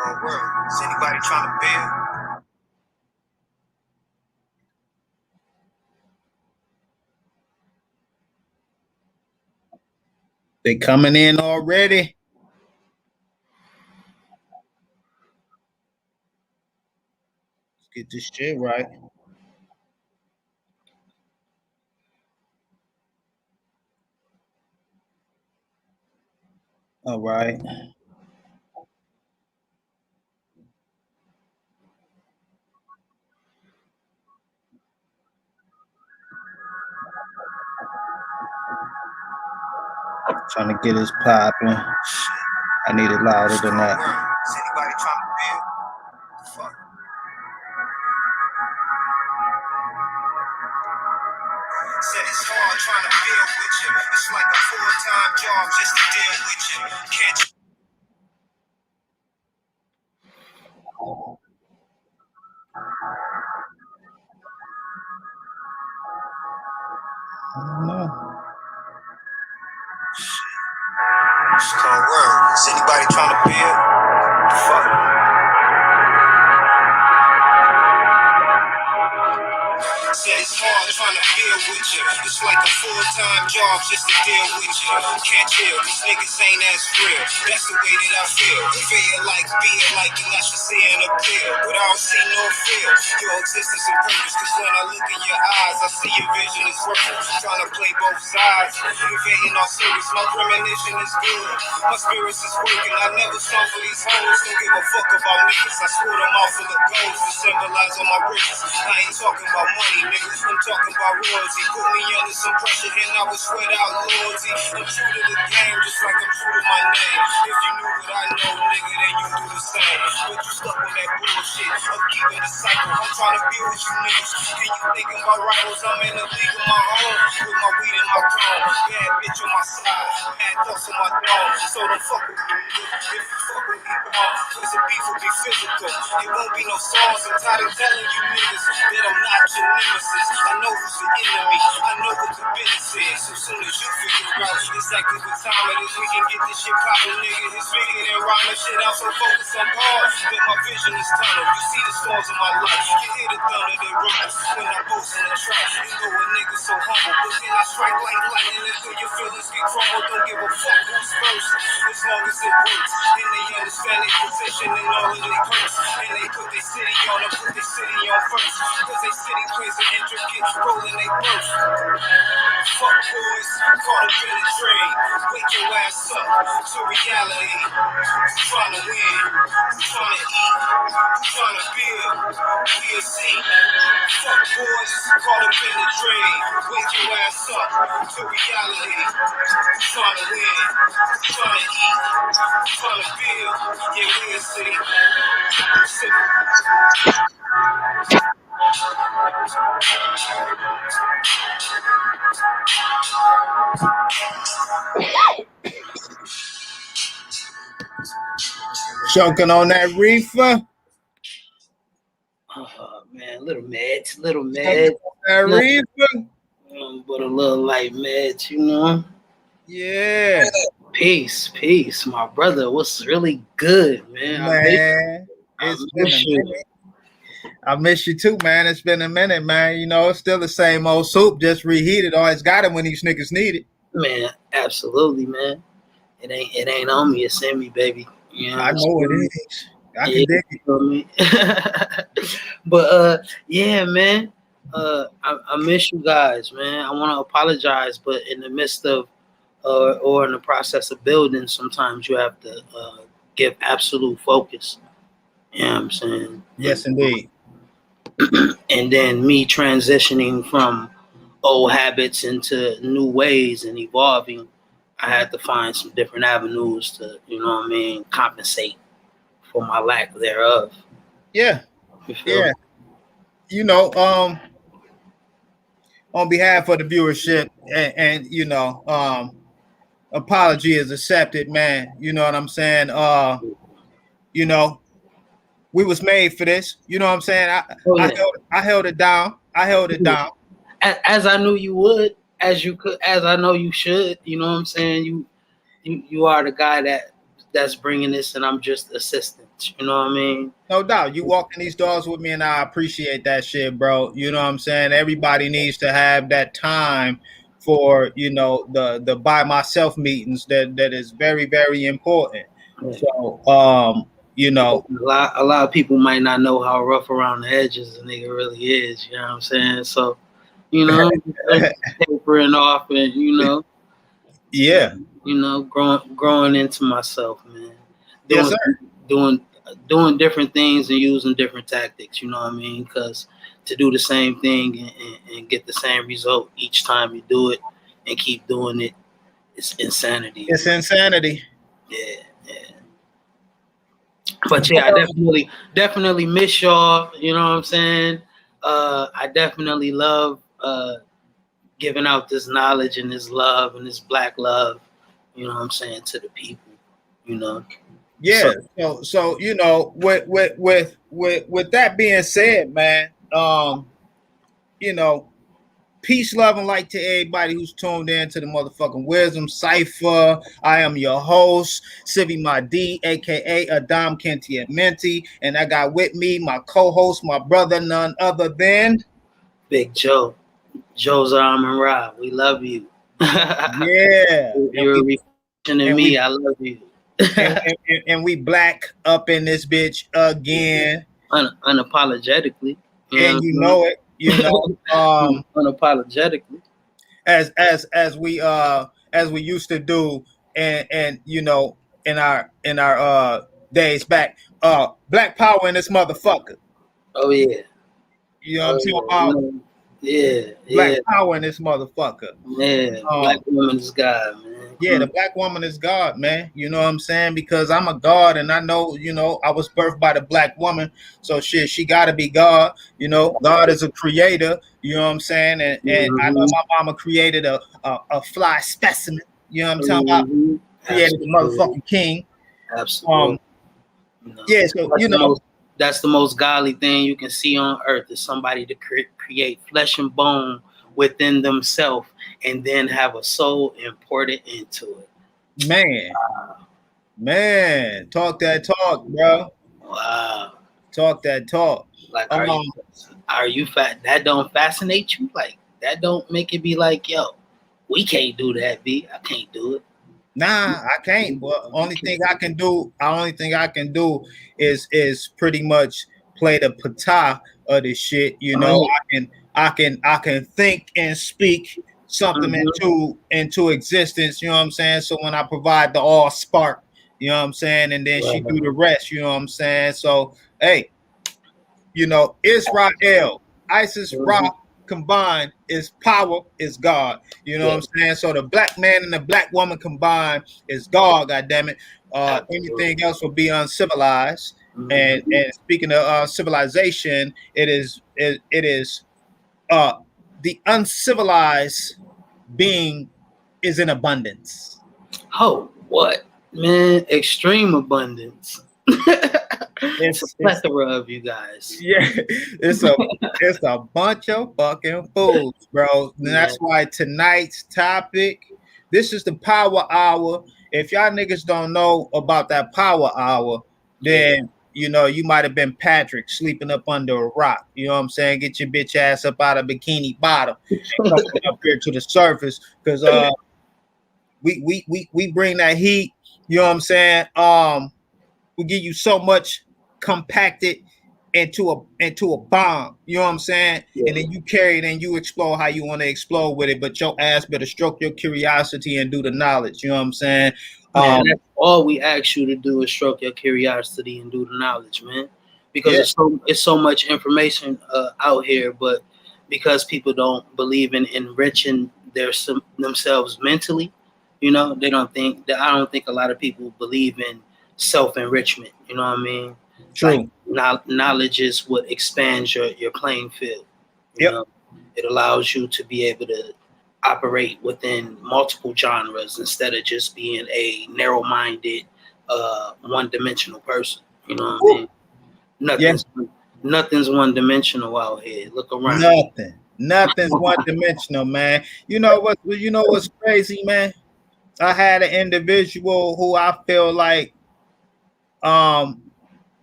cold world. Is anybody trying to build? They coming in already. Let's get this shit right. All right. Trying to get this popping. I need it louder than that. Is anybody trying to build? Fuck. Said it's hard trying to build with you. It's like a full-time job just to deal with you. Can't you? I don't know. It's cold world. Is anybody trying to build? Fuck. Said it's hard trying to build with you. It's like a full-time job just to deal with you. Can't chill, these niggas ain't as real. That's the way that I feel. Feel like being like you, I should see an appeal. But I don't see no fear. Your existence and purpose, cause when I look in your eyes, I see your vision is working. Trying to play both sides. Invading all serious, my premonition is good. My spirits is working. I never saw for these hoes. Don't give a fuck about niggas. I swore them off full of goals to symbolize on my riches. I ain't talking about money, niggas. I'm talking about royalty. Put me under some pressure and I would sweat out loyalty. I'm true to the game, just like I'm true to my name. If you knew what I know, nigga, then you do the same. But you stuck on that bullshit of keeping the cycle. I'm trying to build with you niggas. And you thinking about rivals, I'm in a league of my own. With my weed and my chrome. Bad bitch on my side. Bad thoughts on my dome. So don't fuck with me, nigga. If you fuck with me, cause the beef will be physical. It won't be no songs. I'm tired of telling you niggas that I'm not your nemesis. I know who's the enemy. I know what the business is. So soon as you figure out exactly what time it is, we can get this shit poppin', nigga. It's bigger than rhyming shit. I'm so focused on bars that my vision is tunnel. You see the storms of my life. You hear the thunder that rise when I boast in the track. You know a nigga so humble, but then I strike like lightning until your feelings get crumbled. Don't give a fuck who's first, as long as it works. And they understand their position and all of their curse. And they put their city on them, put their city on first. Cause they city plays an intricate role in their birth. Fuck boys, caught up in a dream. Wake your ass up to reality. Who's trying to win? Who's trying to eat? Who's trying to build? We'll see. Fuck boys, caught up in a dream. Wake your ass up to reality. Who's trying to win? Who's trying to eat? Who's trying to build? Yeah, we'll see. Choking on that reefer. Oh man, little meds. That reefer. But a little light meds, you know. Yeah. Peace, my brother. What's really good, man? Man, it's been a minute. I miss you too, man. It's been a minute, man. You know, it's still the same old soup, just reheated. Always got it when these niggas need it. Man, absolutely, man. It ain't on me, it's in me, baby. You know I know it is. I can dig it. But yeah, man. I miss you guys, man. I want to apologize, but in the midst of or in the process of building, sometimes you have to give absolute focus. You know what I'm saying? Yes, indeed. And then me transitioning from old habits into new ways and evolving, I had to find some different avenues to, you know what I mean, compensate for my lack thereof. Yeah. Yeah. You know, on behalf of the viewership and you know, apology is accepted, man. You know what I'm saying? You know, we was made for this. You know what I'm saying? I held it down. I held it down. As I knew you would, as you could, as I know you should. You know what I'm saying? You are the guy that that's bringing this, and I'm just assistant. You know what I mean? No doubt. You walking these dogs with me, and I appreciate that shit, bro. You know what I'm saying? Everybody needs to have that time for, you know, the by myself meetings that is very, very important. Yeah. So you know, A lot of people might not know how rough around the edges a nigga really is. You know what I'm saying? So, you know, tapering off, and yeah. growing into myself, man. Yes, Doing sir. doing doing different things and using different tactics. You know what I mean? Because to do the same thing and get the same result each time you do it and keep doing it, it's insanity. It's insanity. Yeah, yeah. But yeah, I definitely miss y'all. You know what I'm saying? I definitely love giving out this knowledge and this love and this black love. You know what I'm saying, to the people. You know. Yeah. So you know, with that being said, man, you know, peace, love, and light to everybody who's tuned in to the motherfucking Wisdom Cipher. I am your host, Civi Madi, aka Adam Kentiamenti, and I got with me my co-host, my brother, none other than Big Joe. Joe's Arm and Rob. We love you. yeah. You're a reflection of me. I love you. and we black up in this bitch again. Unapologetically. And you know it. You know, unapologetically. As we used to do, and you know, in our days back, black power in this motherfucker. Oh yeah. You know what I'm talking about? Yeah, Black power in this motherfucker. Yeah, black woman is God, man. Yeah, the black woman is God, man. You know what I'm saying? Because I'm a God, and I know, you know, I was birthed by the black woman, so shit, she got to be God. You know, God is a creator. You know what I'm saying? And I know my mama created a fly specimen. You know what I'm talking about? Created the motherfucking king. Absolutely. Yeah, so you know. That's the most godly thing you can see on earth, is somebody to create flesh and bone within themselves and then have a soul imported into it. Man, talk that talk, bro. Wow. Talk that talk. Like, are you that don't fascinate you? Like, that don't make it be like, yo, we can't do that, B. I can't do it. Nah, I can't. Well, only thing I can do is pretty much play the pata of this shit. You know, I can think and speak something into existence. You know what I'm saying? So when I provide the all spark, you know what I'm saying, and then she do the rest. You know what I'm saying? So hey, you know, Israel, Isis, Ra combined is power, is God. You know what I'm saying? So the black man and the black woman combined is God. God damn it! Anything else will be uncivilized. And speaking of civilization, it is the uncivilized being is in abundance. Oh, what, man? Extreme abundance. It's a plethora of you guys. Yeah, it's a bunch of fucking fools, bro. And that's why tonight's topic, this is the power hour. If y'all niggas don't know about that power hour, then you know you might have been Patrick sleeping up under a rock. You know what I'm saying? Get your bitch ass up out of Bikini Bottom and come up here to the surface, because we bring that heat. You know what I'm saying? We give you so much compacted into a bomb. You know what I'm saying? And then you carry it and you explode how you want to explode with it. But your ass better stroke your curiosity and do the knowledge. You know what I'm saying? Man, that's all we ask you to do is stroke your curiosity and do the knowledge, man. Because it's so much information out here, but because people don't believe in enriching themselves mentally, you know, they don't think that. I don't think a lot of people believe in self-enrichment. You know what I mean? True. Like, knowledge is what expands your playing field. You know, it allows you to be able to operate within multiple genres instead of just being a narrow-minded, one-dimensional person. You know what I mean? Nothing's one-dimensional out here. Look around. Nothing's one-dimensional, man. You know what's crazy, man? I had an individual who I feel like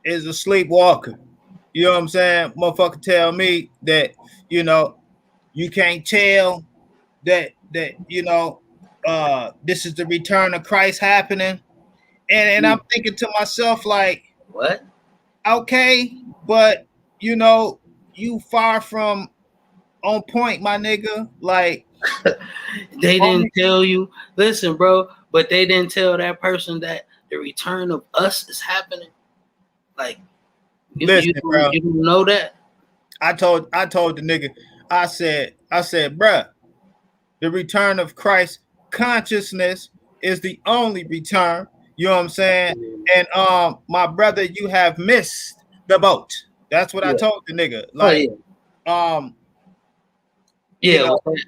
is a sleepwalker. You know what I'm saying? Motherfucker tell me that, you know, you can't tell that this is the return of Christ happening. And I'm thinking to myself, like, What? okay, but you far from on point, my nigga. Like, They didn't tell you. Listen, bro, but they didn't tell that person that the return of us is happening. Like, listen, bro. you don't know that. I told the nigga, I said, bruh, the return of Christ consciousness is the only return. You know what I'm saying? And my brother, you have missed the boat. That's what I told the nigga. Like,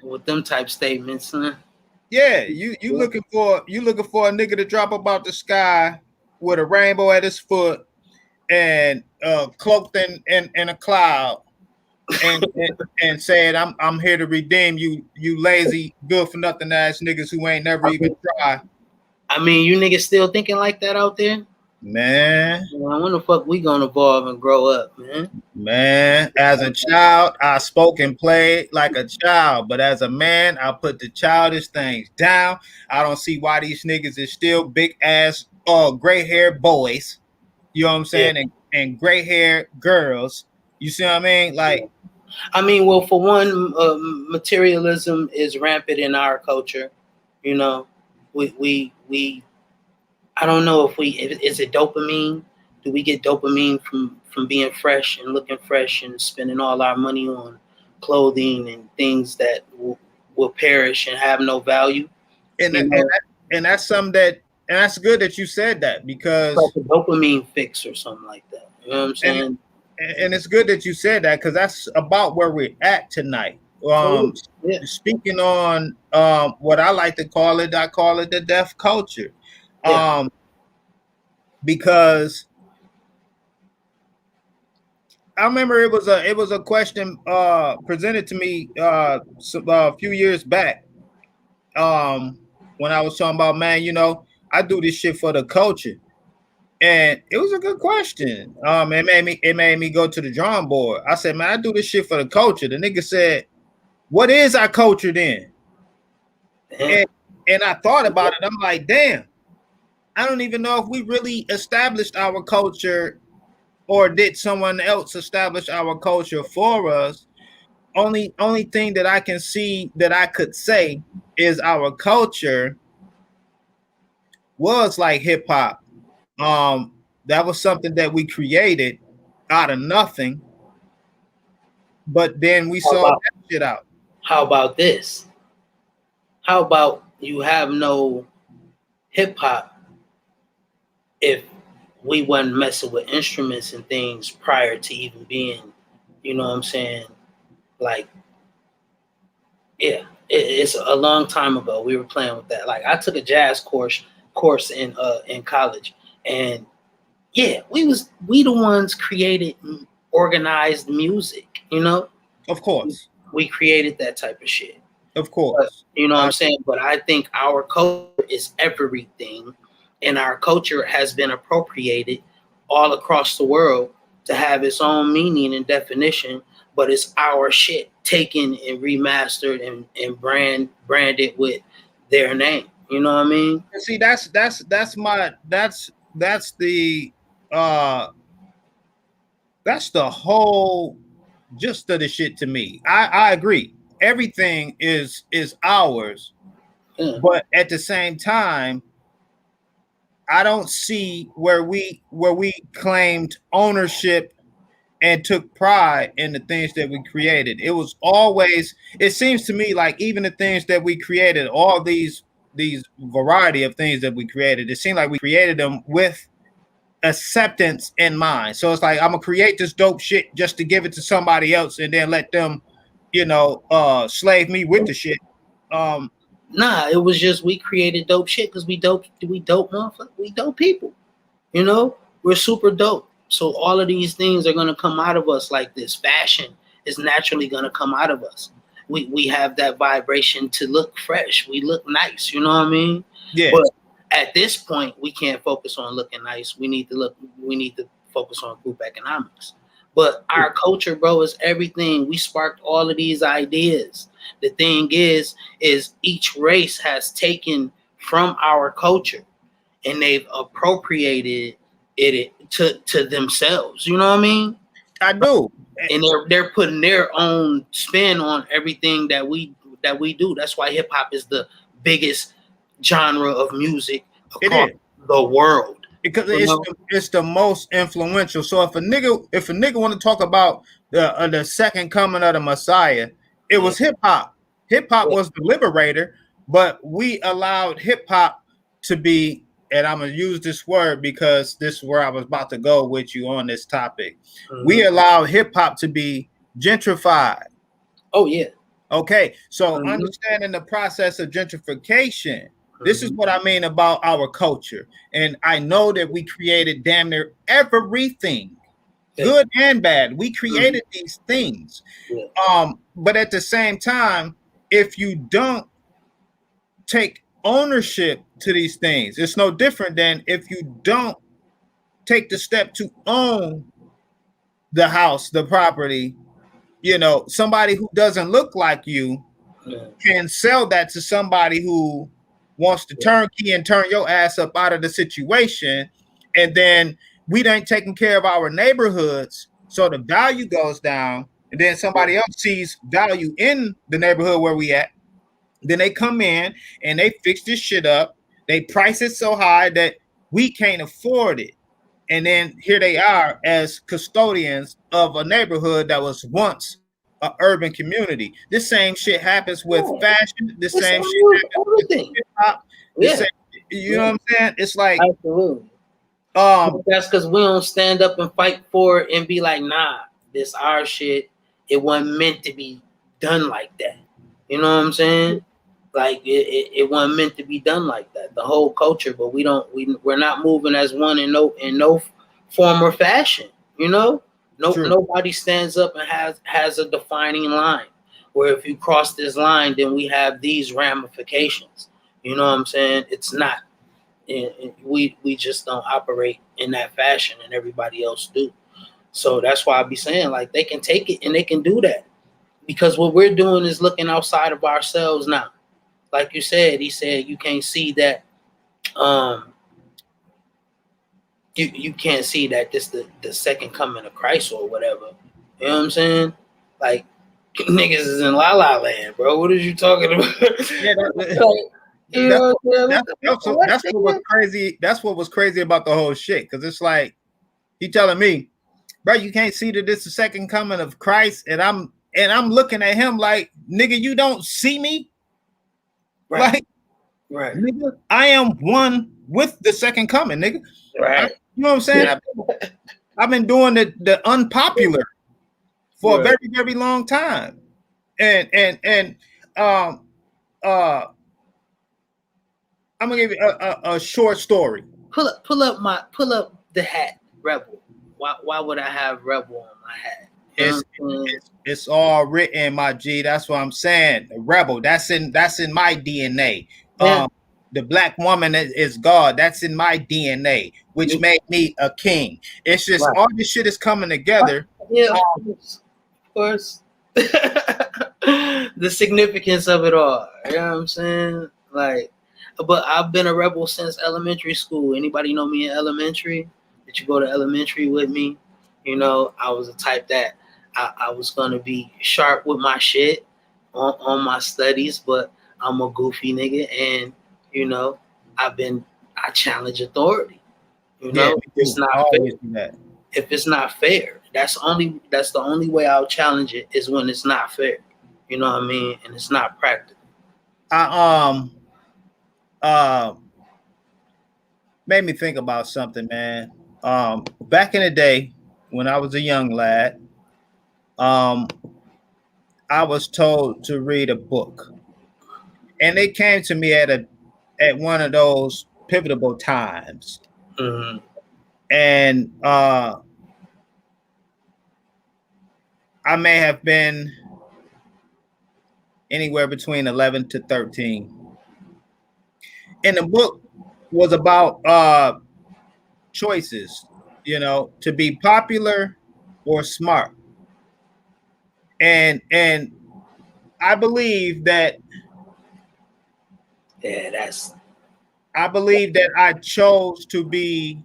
with them type statements, huh? Yeah, you looking for a nigga to drop about the sky with a rainbow at his foot and cloaked in a cloud and said, I'm here to redeem you, you lazy, good for nothing ass niggas who ain't never even tried. I mean, you niggas still thinking like that out there? Man, when the fuck we gonna evolve and grow up, man? Man, as a child, I spoke and played like a child, but as a man, I put the childish things down. I don't see why these niggas is still big ass gray haired boys. You know what I'm saying? Yeah. And gray haired girls. You see what I mean? Like, I mean, well, for one, materialism is rampant in our culture. You know, we I don't know if is it dopamine? Do we get dopamine from being fresh and looking fresh and spending all our money on clothing and things that will perish and have no value? And that's something that, and that's good that you said that, because it's like a dopamine fix or something like that. You know what I'm saying? And it's good that you said that, because that's about where we're at tonight. Speaking on what I like to call it, I call it the deaf culture. Because I remember it was a question presented to me a few years back when I was talking about, man, I do this shit for the culture, and it was a good question. It made me go to the drawing board. I said, man, I do this shit for the culture. The nigga said, what is our culture then? And I thought about it. I'm like, damn, I don't even know if we really established our culture, or did someone else establish our culture for us. Only thing that I can see that I could say is our culture was like hip hop. That was something that we created out of nothing, but then we saw that shit out. How about this? How about you have no hip hop if we wasn't messing with instruments and things prior to even being, you know what I'm saying? Like, yeah, it's a long time ago. We were playing with that. Like, I took a jazz course in college, and yeah, we the ones created organized music, you know? Of course. We created that type of shit. Of course. But, you know what I'm saying? But I think our culture is everything, and our culture has been appropriated all across the world to have its own meaning and definition, but it's our shit taken and remastered and branded with their name. You know what I mean? See, that's the whole gist of the shit to me. I agree. Everything is ours, but at the same time, I don't see where we claimed ownership and took pride in the things that we created. It was always, it seems to me like even the things that we created, all these variety of things that we created, it seemed like we created them with acceptance in mind. So it's like, I'm gonna create this dope shit just to give it to somebody else and then let them, slave me with the shit. Nah, it was just we created dope shit because we dope motherfuckers. We dope people. You know, we're super dope. So all of these things are gonna come out of us like this. Fashion is naturally gonna come out of us. We have that vibration to look fresh. We look nice. You know what I mean? Yeah. But at this point, we can't focus on looking nice. We need to focus on group economics. But our culture, bro, is everything. We sparked all of these ideas. The thing is each race has taken from our culture and they've appropriated it to themselves. You know what I mean? I do. And they're putting their own spin on everything that we do. That's why hip hop is the biggest genre of music across the world. Because it's the most influential. So if a nigga want to talk about the second coming of the Messiah, it was hip hop. Hip hop was the liberator, but we allowed hip hop to be, and I'm gonna use this word because this is where I was about to go with you on this topic. Mm-hmm. We allowed hip hop to be gentrified. Oh yeah. Okay, so understanding the process of gentrification. This is what I mean about our culture. And I know that we created damn near everything, good and bad. We created these things. But at the same time, if you don't take ownership to these things, it's no different than if you don't take the step to own the house, the property. You know, somebody who doesn't look like you can sell that to somebody who wants to turnkey and turn your ass up out of the situation, and then we ain't taking care of our neighborhoods, so the value goes down, and then somebody else sees value in the neighborhood where we at, then they come in and they fix this shit up, they price it so high that we can't afford it, and then here they are as custodians of a neighborhood that was once an urban community. This same shit happens with fashion. This same shit happens with hip hop. You know what I'm saying? It's like absolutely. That's because we don't stand up and fight for it and be like, nah, this our shit. It wasn't meant to be done like that. You know what I'm saying? Like it wasn't meant to be done like that. The whole culture, but we're not moving as one in no form or fashion. You know. Nobody stands up and has a defining line where if you cross this line, then we have these ramifications. You know what I'm saying? It's not. We just don't operate in that fashion, and everybody else do. So that's why I be saying, like, they can take it and they can do that because what we're doing is looking outside of ourselves now. Like you said, he said you can't see that. You can't see that this the second coming of Christ or whatever. You know what I'm saying? Like niggas is in La La Land, bro. What are you talking about? That's what was crazy. That's what was crazy about the whole shit. Because it's like he telling me, bro, you can't see that this is the second coming of Christ, and I'm looking at him like, nigga, you don't see me, right? Right, nigga, I am one with the second coming, nigga. Right. You know what I'm saying? Yeah. I've been doing the unpopular for a very, very long time. And I'm gonna give you a short story. Pull up the hat, Rebel. Why would I have Rebel on my hat? It's all written, my G. That's what I'm saying. Rebel. That's in my DNA. Yeah. The black woman is God. That's in my DNA, which made me a king. It's just all this shit is coming together. Yeah, of course. The significance of it all. You know what I'm saying? Like, but I've been a rebel since elementary school. Anybody know me in elementary? Did you go to elementary with me? You know, I was the type that I was gonna be sharp with my shit on my studies, but I'm a goofy nigga, and you know, I challenge authority. You know, it's not fair. If it's not fair, that's the only way I'll challenge it is when it's not fair. You know what I mean? And it's not practical. Made me think about something, man. Back in the day when I was a young lad, I was told to read a book, and it came to me at one of those pivotal times. Mm-hmm. And I may have been anywhere between 11 to 13. And the book was about choices, you know, to be popular or smart. And I believe that Yeah, I chose to be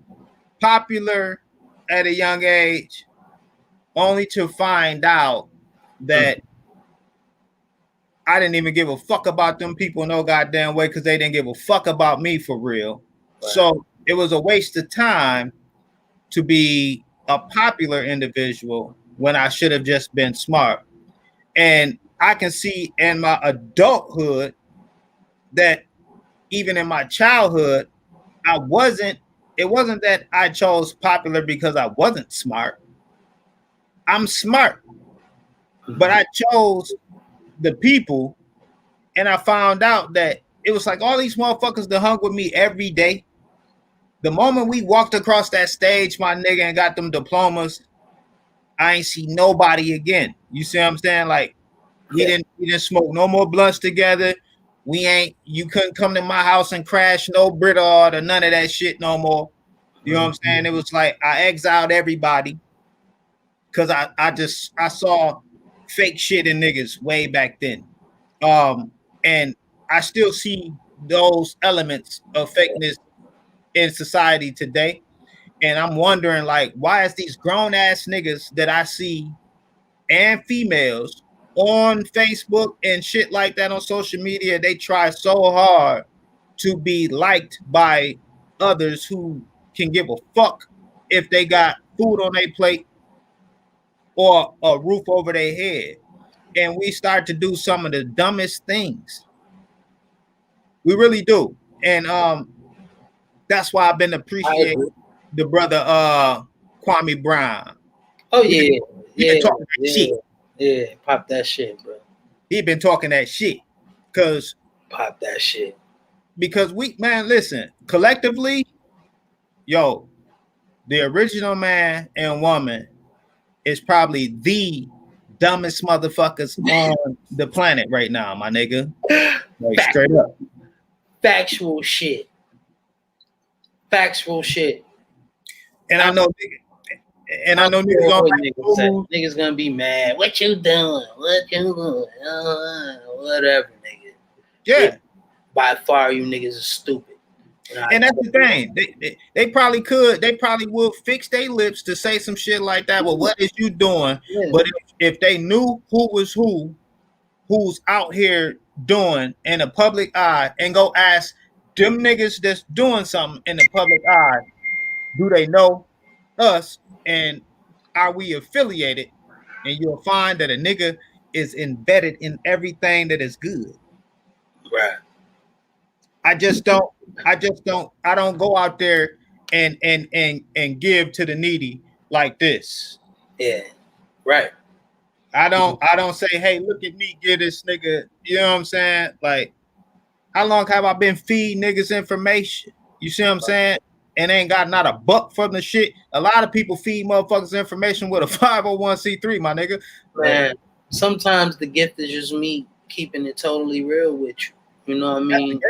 popular at a young age, only to find out that I didn't even give a fuck about them people no goddamn way because they didn't give a fuck about me for real. right. So it was a waste of time to be a popular individual when I should have just been smart. And I can see in my adulthood that even in my childhood, it wasn't that I chose popular because I wasn't smart. I'm smart, but I chose the people, and I found out that it was like all these motherfuckers that hung with me every day. The moment we walked across that stage, my nigga, and got them diplomas, I ain't see nobody again. You see what I'm saying? Like we didn't smoke no more blunts together. You couldn't come to my house and crash no Britard or none of that shit no more. You know what I'm saying? It was like I exiled everybody because I saw fake shit in niggas way back then. And I still see those elements of fakeness in society today. And I'm wondering, like, why is these grown ass niggas that I see and females on Facebook and shit like that on social media, they try so hard to be liked by others who can give a fuck if they got food on their plate or a roof over their head. And we start to do some of the dumbest things. We really do. And that's why I've been I appreciating agree. the brother Kwame Brown. Oh He yeah, he been yeah, talking that yeah, shit. yeah. Pop that shit, bro. He been talking that shit. Cause Pop that shit. because we man, listen, collectively, yo, the original man and woman is probably the dumbest motherfuckers on the planet right now, my nigga. Like Fact, straight up. factual shit. Factual shit. And I I'm, know I don't niggas care on what like niggas say. food. Niggas gonna be mad. What you doing? What you doing? Whatever, nigga. Yeah. By far, you niggas are stupid. And that's the thing. They probably could. They probably will fix their lips to say some shit like that. Well, what is you doing? Yeah. But if they knew who was who's out here doing in the public eye, and go ask them niggas that's doing something in the public eye, do they know us and are we affiliated? And you'll find that a nigga is embedded in everything that is good. Right. I don't go out there and give to the needy like this. Yeah. Right. I don't say, hey, look at me, get this nigga. You know what I'm saying? Like, how long have I been feeding niggas information? You see what I'm saying? And ain't got not a buck from the shit. A lot of people feed motherfuckers information with a 501c3, my nigga. Man, sometimes the gift is just me keeping it totally real with you. You know what I mean?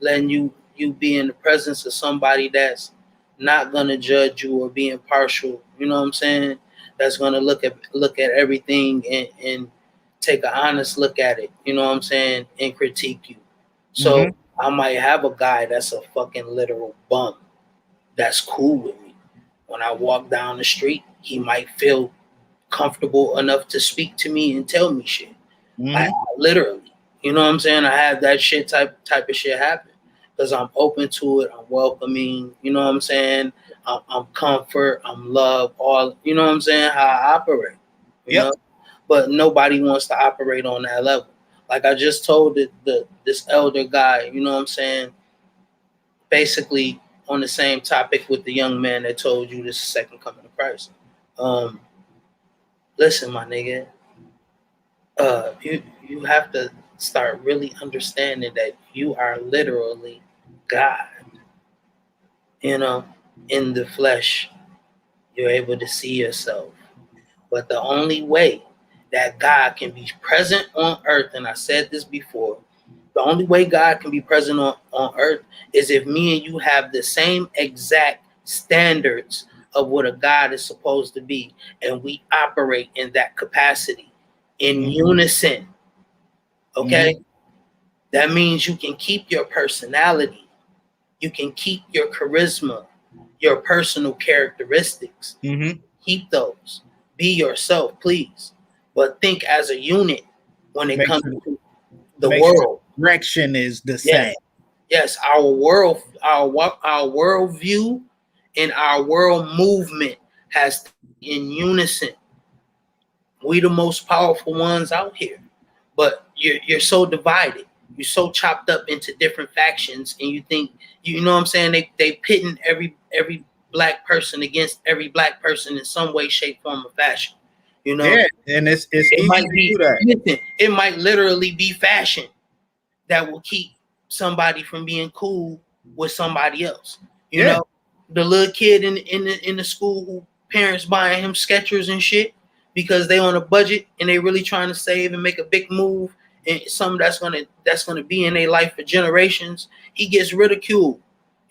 Letting you be in the presence of somebody that's not gonna judge you or be impartial. You know what I'm saying? That's gonna look at everything and take an honest look at it. You know what I'm saying? And critique you. So I might have a guy that's a fucking literal bum. That's cool with me. When I walk down the street, he might feel comfortable enough to speak to me and tell me shit. I literally, you know what I'm saying? I have that shit type of shit happen because I'm open to it. I'm welcoming. You know what I'm saying? I'm comfort. I'm love. All you know what I'm saying? How I operate. You know, but nobody wants to operate on that level. Like I just told this elder guy. You know what I'm saying? Basically on the same topic with the young man that told you this is second coming of Christ. Listen, my nigga, you have to start really understanding that you are literally God. You know, in the flesh, you're able to see yourself. But the only way that God can be present on earth, and I said this before, the The only way God can be present on earth is if me and you have the same exact standards of what a God is supposed to be, and we operate in that capacity in unison. Okay? That means you can keep your personality, you can keep your charisma, your personal characteristics. Keep those. Be yourself, please. But think as a unit when it comes to the world. Direction is the Yes. same. Yes, our world, our worldview and our world movement has to be in unison. We the most powerful ones out here, but you're so divided. You're so chopped up into different factions, and you think you know what I'm saying. They pitting every black person against every black person in some way, shape, form, or fashion. You know, Yeah, and it's it easy might to be do that. it might literally be fashion that will keep somebody from being cool with somebody else. You know, the little kid in the school who parents buying him Skechers and shit because they on a budget and they really trying to save and make a big move and something that's gonna be in their life for generations. He gets ridiculed.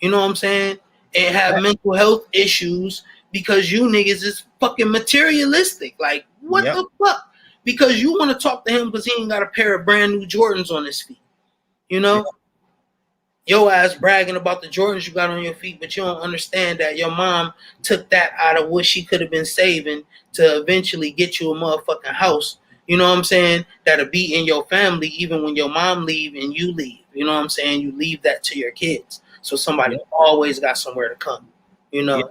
You know what I'm saying? And have mental health issues because you niggas is fucking materialistic. Like, what the fuck? Because you want to talk to him because he ain't got a pair of brand new Jordans on his feet. You know? Your ass bragging about the Jordans you got on your feet, but you don't understand that your mom took that out of what she could have been saving to eventually get you a motherfucking house. You know what I'm saying? That'll be in your family even when your mom leave and you leave. You know what I'm saying? You leave that to your kids. So somebody always got somewhere to come. You know?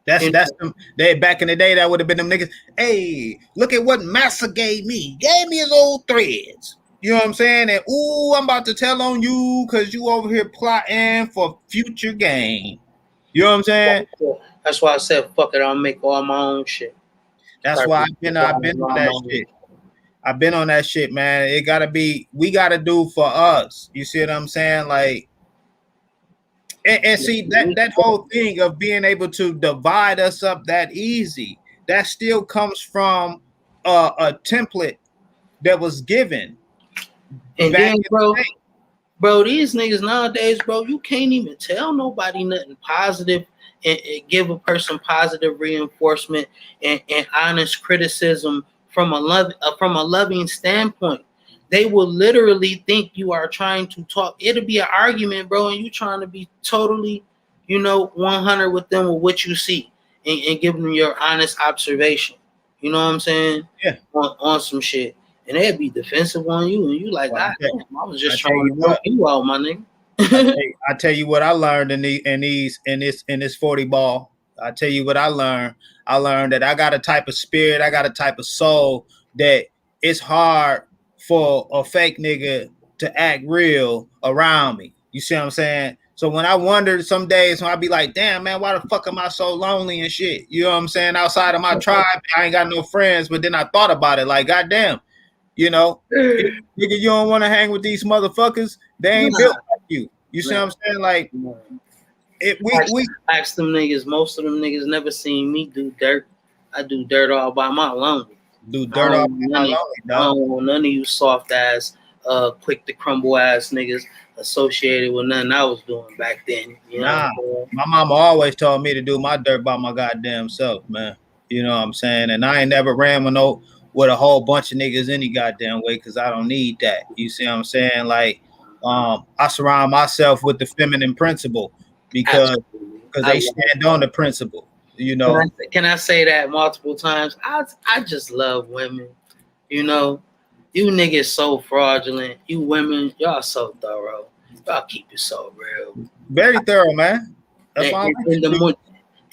That's them. They back in the day that would have been them niggas. Hey, look at what Massa gave me. Gave me his old threads. You know what I'm saying? And ooh, I'm about to tell on you because you over here plotting for future gain. You know what I'm saying? That's why I said, fuck it, I'll make all my own shit. That's why I've been on that shit. I've been on that shit, man. It gotta be, we gotta do for us. You see what I'm saying? Like, and see that whole thing of being able to divide us up that easy, that still comes from a template that was given. And then, bro, these niggas nowadays, bro, you can't even tell nobody nothing positive and give a person positive reinforcement and honest criticism from a loving standpoint. They will literally think you are trying to talk. It'll be an argument, bro, and you trying to be totally, 100 with them with what you see and give them your honest observation. You know what I'm saying? Yeah. On some shit. And they'd be defensive on you, and you like, God damn, I was just trying to help you out, my nigga. I tell you what I learned in this 40 ball. I tell you what I learned. I learned that I got a type of spirit, I got a type of soul that it's hard for a fake nigga to act real around me. You see what I'm saying? So when I wondered some days when I be like, damn man, why the fuck am I so lonely and shit? You know what I'm saying? Outside of my tribe, I ain't got no friends. But then I thought about it, like, goddamn, nigga, you don't want to hang with these motherfuckers. They ain't built like you. You see what I'm saying? Like, we ask them niggas. Most of them niggas never seen me do dirt. I do dirt all by my lonely. Do dirt all by my lonely, dog. I don't want none of you soft ass, quick to crumble ass niggas associated with nothing I was doing back then. You know my mama always told me to do my dirt by my goddamn self, man. You know what I'm saying? And I ain't never ran with a whole bunch of niggas any goddamn way because I don't need that. You see what I'm saying? Like, I surround myself with the feminine principle because they stand on the principle. Can I say that multiple times? I just love women. You niggas so fraudulent. You women, y'all so thorough. Y'all keep it so real. Very thorough, man. That's why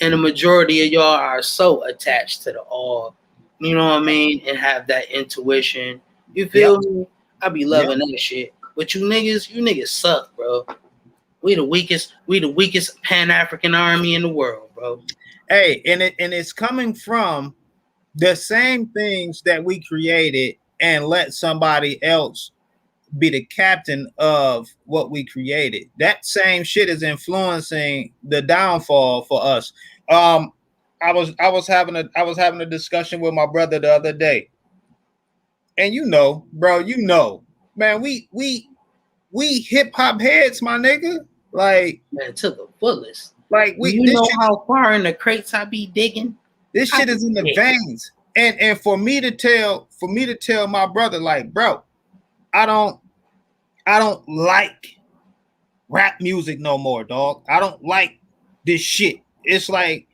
and the majority of y'all are so attached to the all. You know what I mean? And have that intuition. You feel me? I be loving that shit. But you niggas suck, bro. We the weakest Pan-African army in the world, bro. Hey, and it's coming from the same things that we created and let somebody else be the captain of what we created. That same shit is influencing the downfall for us. I was having a discussion with my brother the other day. And bro, man, we we hip hop heads, my nigga. Like, man, to the fullest. Like Do you know how far in the crates I be digging? This shit is in the veins. And for me to tell my brother, like, bro, I don't like rap music no more, dog. I don't like this shit. It's like,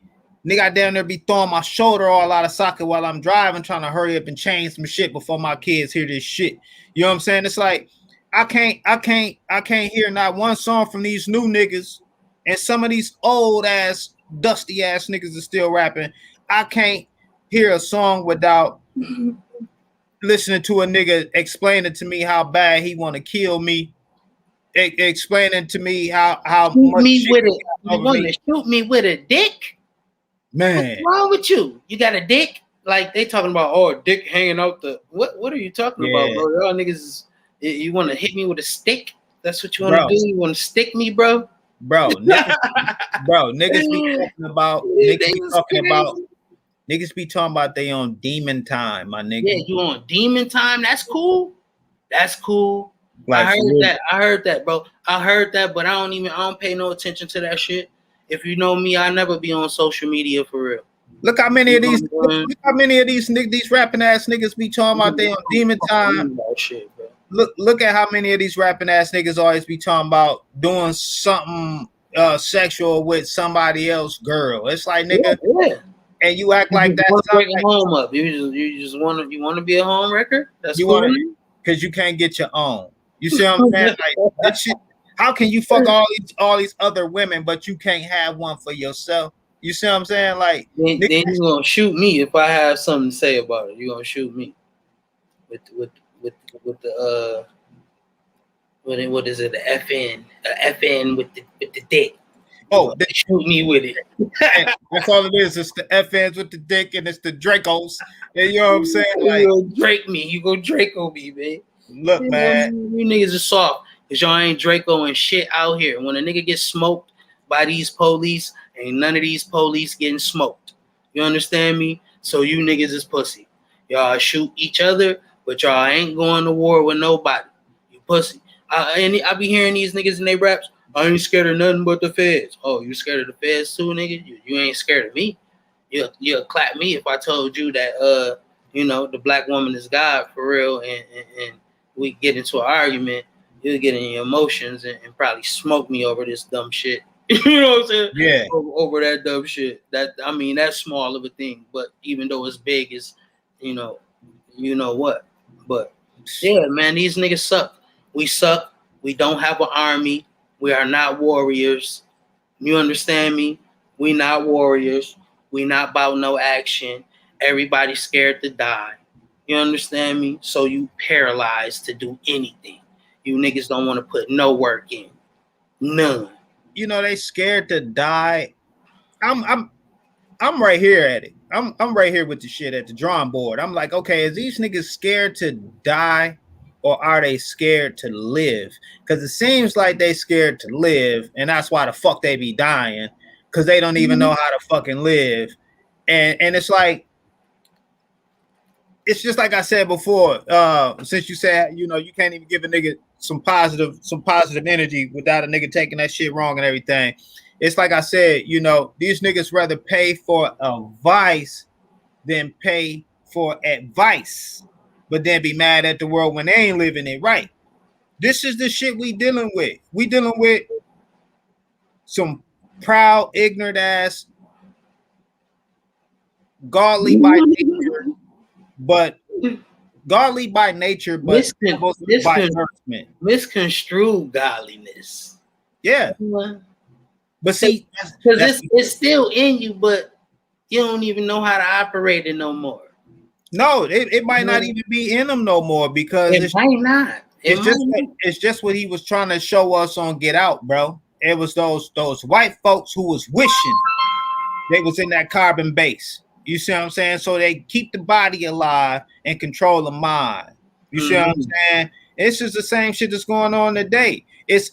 nigga, I down there be throwing my shoulder all out of socket while I'm driving, trying to hurry up and change some shit before my kids hear this shit. You know what I'm saying? It's like, I can't hear not one song from these new niggas, and some of these old ass, dusty ass niggas are still rapping. I can't hear a song without listening to a nigga explaining to me how bad he want to kill me, explaining to me how shoot much me shit with it. You want to shoot me with a dick? Man, what's wrong with you? You got a dick? Like they talking about, oh, a dick hanging out the what are you talking about, bro? Y'all niggas, you want to hit me with a stick? That's what you want to do? You want to stick me, bro? Niggas be talking about niggas be talking about they on demon time, my nigga. Yeah, you on demon time? That's cool. That's cool. Like, I heard that, bro. I heard that, but I don't pay no attention to that shit. If you know me, I never be on social media for real. Look how many of these these rapping ass niggas be talking about they on demon time. Shit, bro. Look at how many of these rapping ass niggas always be talking about doing something sexual with somebody else girl. It's like, nigga, and you act like that's break a home up. You just want to be a home wrecker. That's cool. Because you can't get your own. You see what I'm saying? Like, that shit. How can you fuck all these other women, but you can't have one for yourself? You see what I'm saying? Like, then you're gonna shoot me if I have something to say about it. You're gonna shoot me with the what is it? The FN with the dick. Oh, they shoot me with it. That's all it is. It's the FNs with the dick, and it's the Dracos. And you know what I'm saying? Like, you go Drake me. You go Draco me, man. Look, man. You niggas are soft. Because y'all ain't Draco and shit out here. When a nigga gets smoked by these police, ain't none of these police getting smoked. You understand me? So you niggas is pussy. Y'all shoot each other, but y'all ain't going to war with nobody. You pussy. I be hearing these niggas in their raps, I ain't scared of nothing but the feds. Oh, you scared of the feds too, nigga? You ain't scared of me. You'll clap me if I told you that the black woman is God for real, and we get into an argument. You'll get in your emotions and probably smoke me over this dumb shit. You know what I'm saying? Yeah. Over that dumb shit. That's small of a thing, but even though it's big, it's you know what. But yeah, man, these niggas suck. We suck. We don't have an army. We are not warriors. You understand me? We not warriors. We not about no action. Everybody's scared to die. You understand me? So you paralyzed to do anything. You niggas don't want to put no work in. None. You know, they scared to die. I'm right here at it. I'm right here with the shit at the drawing board. I'm like, okay, is these niggas scared to die, or are they scared to live? Because it seems like they scared to live, and that's why the fuck they be dying, because they don't even know how to fucking live. And it's like, it's just like I said before, since you said, you can't even give a nigga some positive energy without a nigga taking that shit wrong and everything. It's like I said, these niggas rather pay for advice than pay for advice, but then be mad at the world when they ain't living it right. This is the shit we dealing with. We dealing with some proud, ignorant ass, godly by nature, but misconstrued godliness. Yeah. But see, because it's still in you, but you don't even know how to operate it no more. No, it might not even be in them no more, because it might not. It's just what he was trying to show us on Get Out, bro. It was those white folks who was wishing they was in that carbon base. You see what I'm saying? So they keep the body alive and control the mind. You see what I'm saying? It's just the same shit that's going on today. It's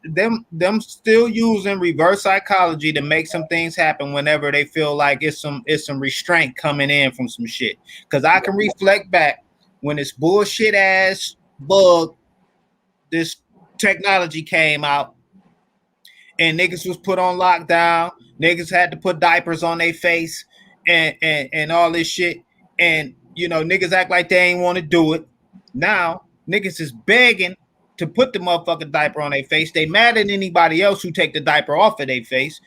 them still using reverse psychology to make some things happen whenever they feel like it's some restraint coming in from some shit. Because I can reflect back when this bullshit ass bug, this technology came out and niggas was put on lockdown. Niggas had to put diapers on their face and all this shit. And you know, niggas act like they ain't want to do it. Now niggas is begging to put the motherfucking diaper on their face. They mad at anybody else who take the diaper off of their face.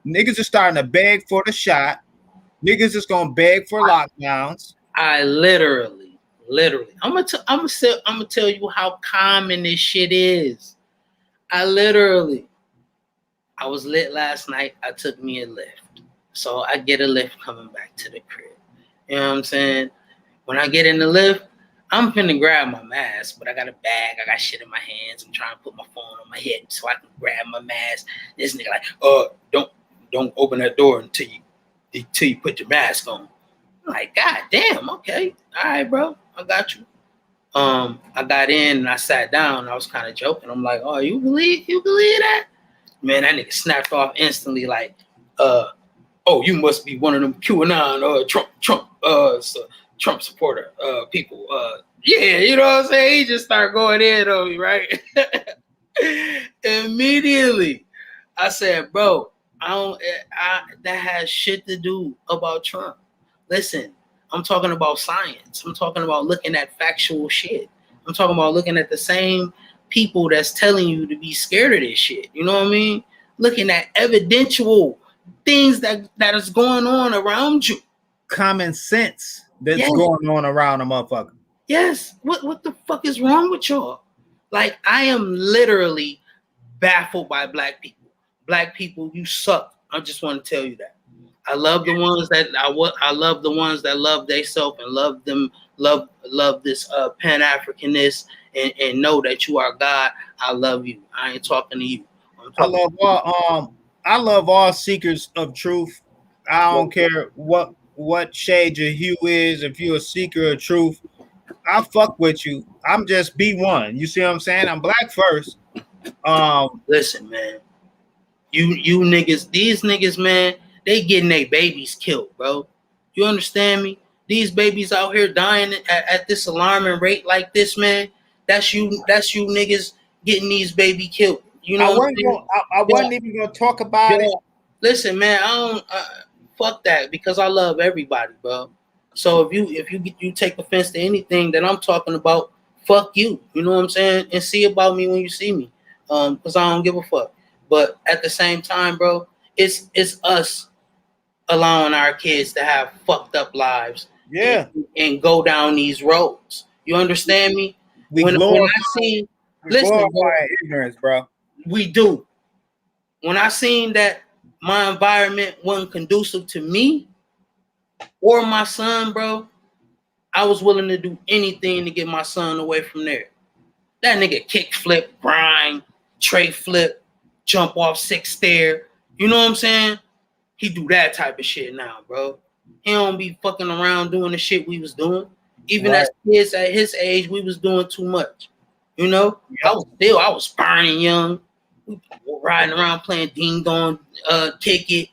Niggas are starting to beg for the shot. Niggas is gonna beg for lockdowns. I literally, I'm gonna tell you how common this shit is. I was lit last night. I took me a lift, so I get a lift coming back to the crib. You know what I'm saying? When I get in the lift, I'm finna grab my mask, but I got a bag. I got shit in my hands. I'm trying to put my phone on my head so I can grab my mask. This nigga like, don't open that door until you put your mask on. I'm like, God damn, okay. All right, bro. I got you. I got in and I sat down. I was kind of joking. I'm like, oh, you believe that? Man, that nigga snapped off instantly like, oh, you must be one of them QAnon Trump supporter people. Yeah, you know what I'm saying? He just started going in on me, right? Immediately. I said, bro, that has shit to do about Trump. Listen, I'm talking about science. I'm talking about looking at factual shit. I'm talking about looking at the same people that's telling you to be scared of this shit. You know what I mean? Looking at evidential things that is going on around you. Common sense that's going on around a motherfucker. Yes. What the fuck is wrong with y'all? Like, I am literally baffled by black people. Black people, you suck. I just want to tell you that. I love the ones that I love the ones that love themselves and love this Pan-Africanness and know that you are God. I love you. I ain't talking to you. I love all seekers of truth. I don't care what shade your hue is. If you're a seeker of truth, I fuck with you. I'm just B1. You see what I'm saying? I'm black first. Listen, man. You niggas, these niggas, man, they getting their babies killed, bro. You understand me? These babies out here dying at this alarming rate like this, man. That's you niggas getting these baby killed. You know I wasn't even gonna talk about it. Listen, man, I don't fuck that because I love everybody, bro. So if you take offense to anything that I'm talking about, fuck you. You know what I'm saying? And see about me when you see me. Because I don't give a fuck. But at the same time, bro, it's us allowing our kids to have fucked up lives. Yeah. And go down these roads. You understand me? When I see, listen, bro, ignorance, bro. We do. When I seen that my environment wasn't conducive to me or my son, bro, I was willing to do anything to get my son away from there. That nigga kick flip, grind, tray flip, jump off 6 stair. You know what I'm saying? He do that type of shit now, bro. He don't be fucking around doing the shit we was doing. Even as kids at his age, we was doing too much. You know? Yep. I was burning young. We were riding around playing ding dong, kick it.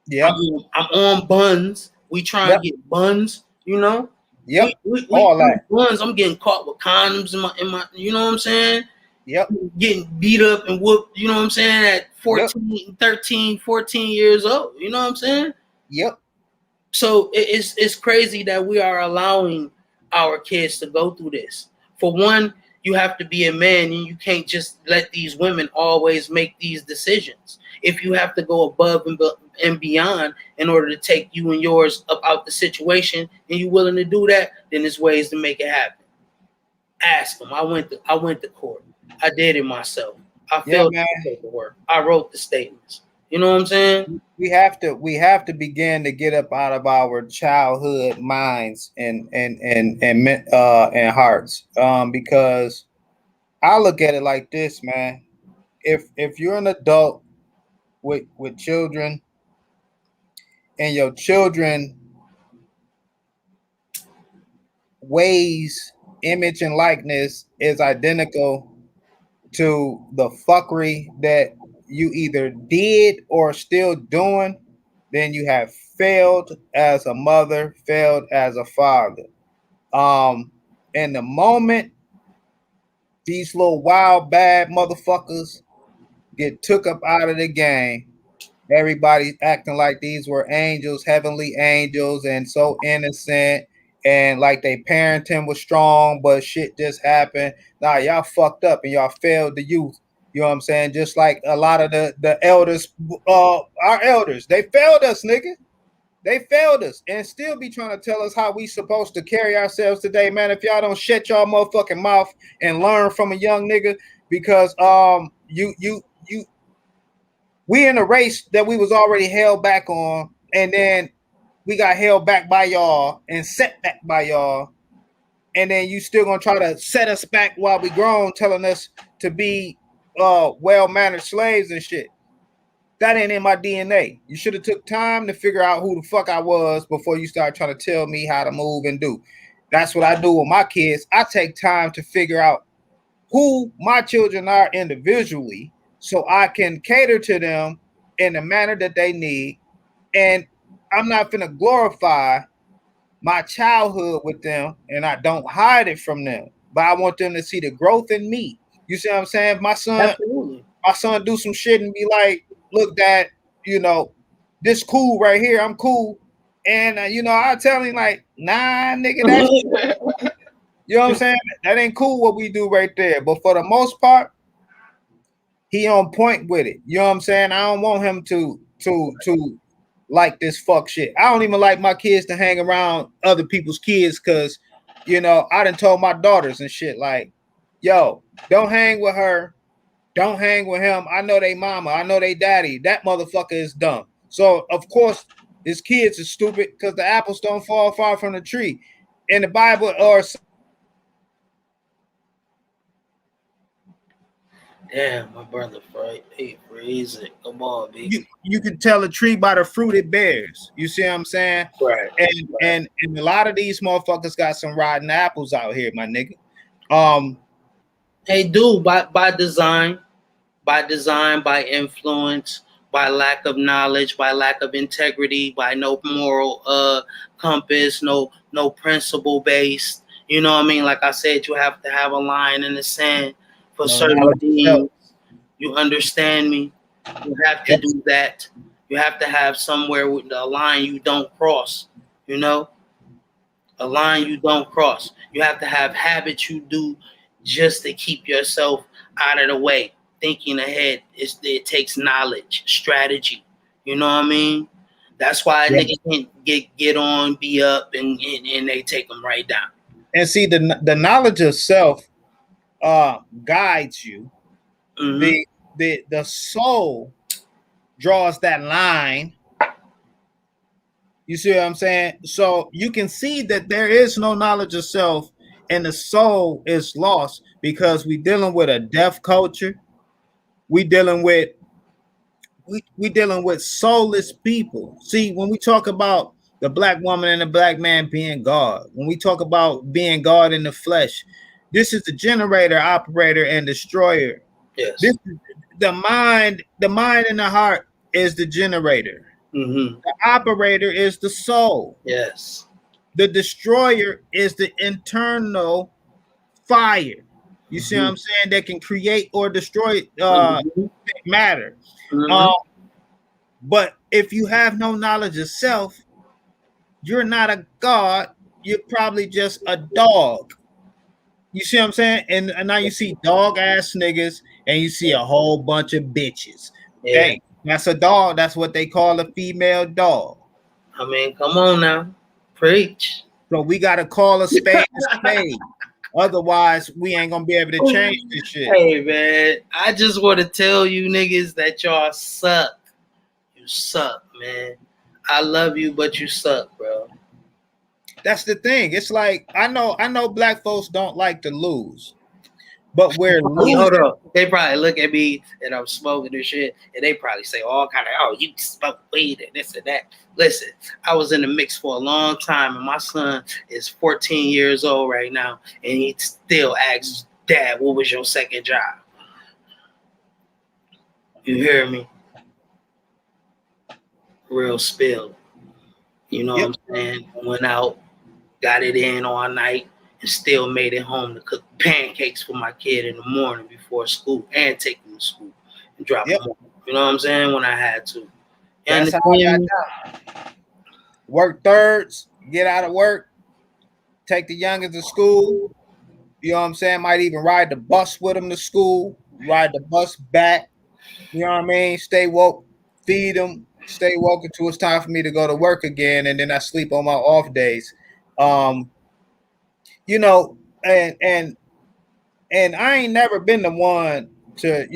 Yeah. I'm on buns. We trying to get buns, you know? Yep. We all that. Buns. I'm getting caught with condoms in my you know what I'm saying? Yep. Getting beat up and whooped, you know what I'm saying, at 14, 13, 14 years old. You know what I'm saying? Yep. So it's crazy that we are allowing our kids to go through this. For one, you have to be a man and you can't just let these women always make these decisions. If you have to go above and beyond in order to take you and yours up out the situation and you're willing to do that, then there's ways to make it happen. Ask them. I went to court. I did it myself. I filled the paperwork. I wrote the statements. You know what I'm saying? We have to begin to get up out of our childhood minds and hearts. Because I look at it like this, man. If you're an adult with children and your children ways, image, and likeness is identical to the fuckery that you either did or still doing, then you have failed as a mother, failed as a father. And the moment these little wild bad motherfuckers get took up out of the game. Everybody acting like these were angels, heavenly angels, and so innocent, and like they parenting was strong, but shit just happened. Nah, y'all fucked up and y'all failed the youth. You know what I'm saying? Just like a lot of the elders, our elders, they failed us, nigga. They failed us and still be trying to tell us how we supposed to carry ourselves today, man. If y'all don't shut y'all motherfucking mouth and learn from a young nigga, because you we in a race that we was already held back on, and then we got held back by y'all and set back by y'all, and then you still gonna try to set us back while we grown, telling us to be well-mannered slaves and shit. That ain't in my DNA. You should have took time to figure out who the fuck I was before you start trying to tell me how to move and do. That's what I do with my kids. I take time to figure out who my children are individually so I can cater to them in the manner that they need. And I'm not going to glorify my childhood with them, and I don't hide it from them, but I want them to see the growth in me. You see what I'm saying? Absolutely. My son do some shit and be like, look, Dad, you know, this cool right here. I'm cool. And, you know, I tell him like, nah, nigga, that's, you know what I'm saying? That ain't cool what we do right there. But for the most part, he on point with it. You know what I'm saying? I don't want him to like this fuck shit. I don't even like my kids to hang around other people's kids because, you know, I done told my daughters and shit like, yo, don't hang with her. Don't hang with him. I know they mama. I know they daddy. That motherfucker is dumb. So, of course, his kids are stupid because the apples don't fall far from the tree. In the Bible, or Damn, my brother, right? Hey, praise it. Come on, B. you can tell a tree by the fruit it bears. You see what I'm saying? Right. And a lot of these motherfuckers got some rotten apples out here, my nigga. Hey, dude, by design, by influence, by lack of knowledge, by lack of integrity, by no moral compass, no principle based. You know what I mean? Like I said, you have to have a line in the sand for No certain knowledge itself. things. You understand me? You have to Yes. do that. You have to have somewhere with a line you don't cross. You know, a line you don't cross. You have to have habits you do just to keep yourself out of the way. Thinking ahead, it takes knowledge, strategy. You know what I mean? That's why a Yeah. nigga can't get on, be up, and they take them right down. And see, the knowledge of self guides you. Mm-hmm. The soul draws that line. You see what I'm saying? So you can see that there is no knowledge of self, and the soul is lost because we dealing with a deaf culture. We dealing with we dealing with soulless people. See, when we talk about the black woman and the black man being God, when we talk about being God in the flesh, this is the generator, operator, and destroyer. Yes. This is the mind and the heart is the generator. Mm-hmm. The operator is the soul. Yes. The destroyer is the internal fire. You see what I'm saying? That can create or destroy Mm-hmm. matter. Mm-hmm. But if you have no knowledge of self, you're not a god. You're probably just a dog. You see what I'm saying? And now you see dog ass niggas and you see a whole bunch of bitches. Yeah. Hey, that's a dog. That's what they call a female dog. I mean, come on now, preach. So we gotta call a spade a spade. Otherwise, we ain't gonna be able to change this shit. Hey man, I just want to tell you niggas that y'all suck. You suck, man. I love you, but you suck, bro. That's the thing. It's like I know black folks don't like to lose, but we're Hey, hold losing. up. They probably look at me and I'm smoking this shit, and they probably say all kind of, oh, you smoke weed and this and that. Listen, I was in the mix for a long time, and my son is 14 years old right now, and he still asks, Dad, what was your second job? You hear me? Real spill. You know Yep. what I'm saying? Went out, got it in all night, and still made it home to cook pancakes for my kid in the morning before school and take him to school and drop Yep. him off. You know what I'm saying? When I had to. You That's how I got understand me? down. Work thirds, get out of work, take the youngest to school. You know what I'm saying? Might even ride the bus with them to school, ride the bus back. You know what I mean? Stay woke, feed them, stay woke until it's time for me to go to work again, and then I sleep on my off days. Um, you know, and I ain't never been the one to,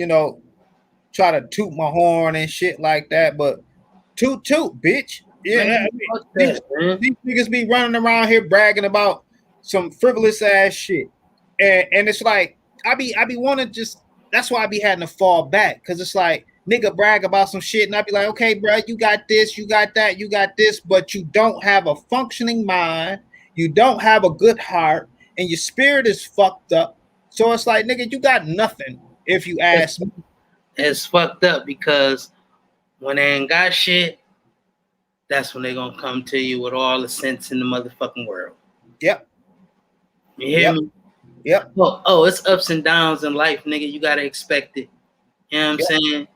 try to toot my horn and shit like that, but toot toot, bitch. Yeah, Man, I mean, fuck these, that, man. these niggas be running around here bragging about some frivolous ass shit, and it's like I be wanting just. That's why I be having to fall back because it's like nigga brag about some shit, and I be like, okay, bro, you got this, you got that, you got this, but you don't have a functioning mind, you don't have a good heart, and your spirit is fucked up. So it's like, nigga, you got nothing if you ask me. It's fucked up because when they ain't got shit, that's when they gonna come to you with all the sense in the motherfucking world. Yep. You hear Yep. me? Yep. Oh, it's ups and downs in life, nigga. You gotta expect it. You know what I'm saying?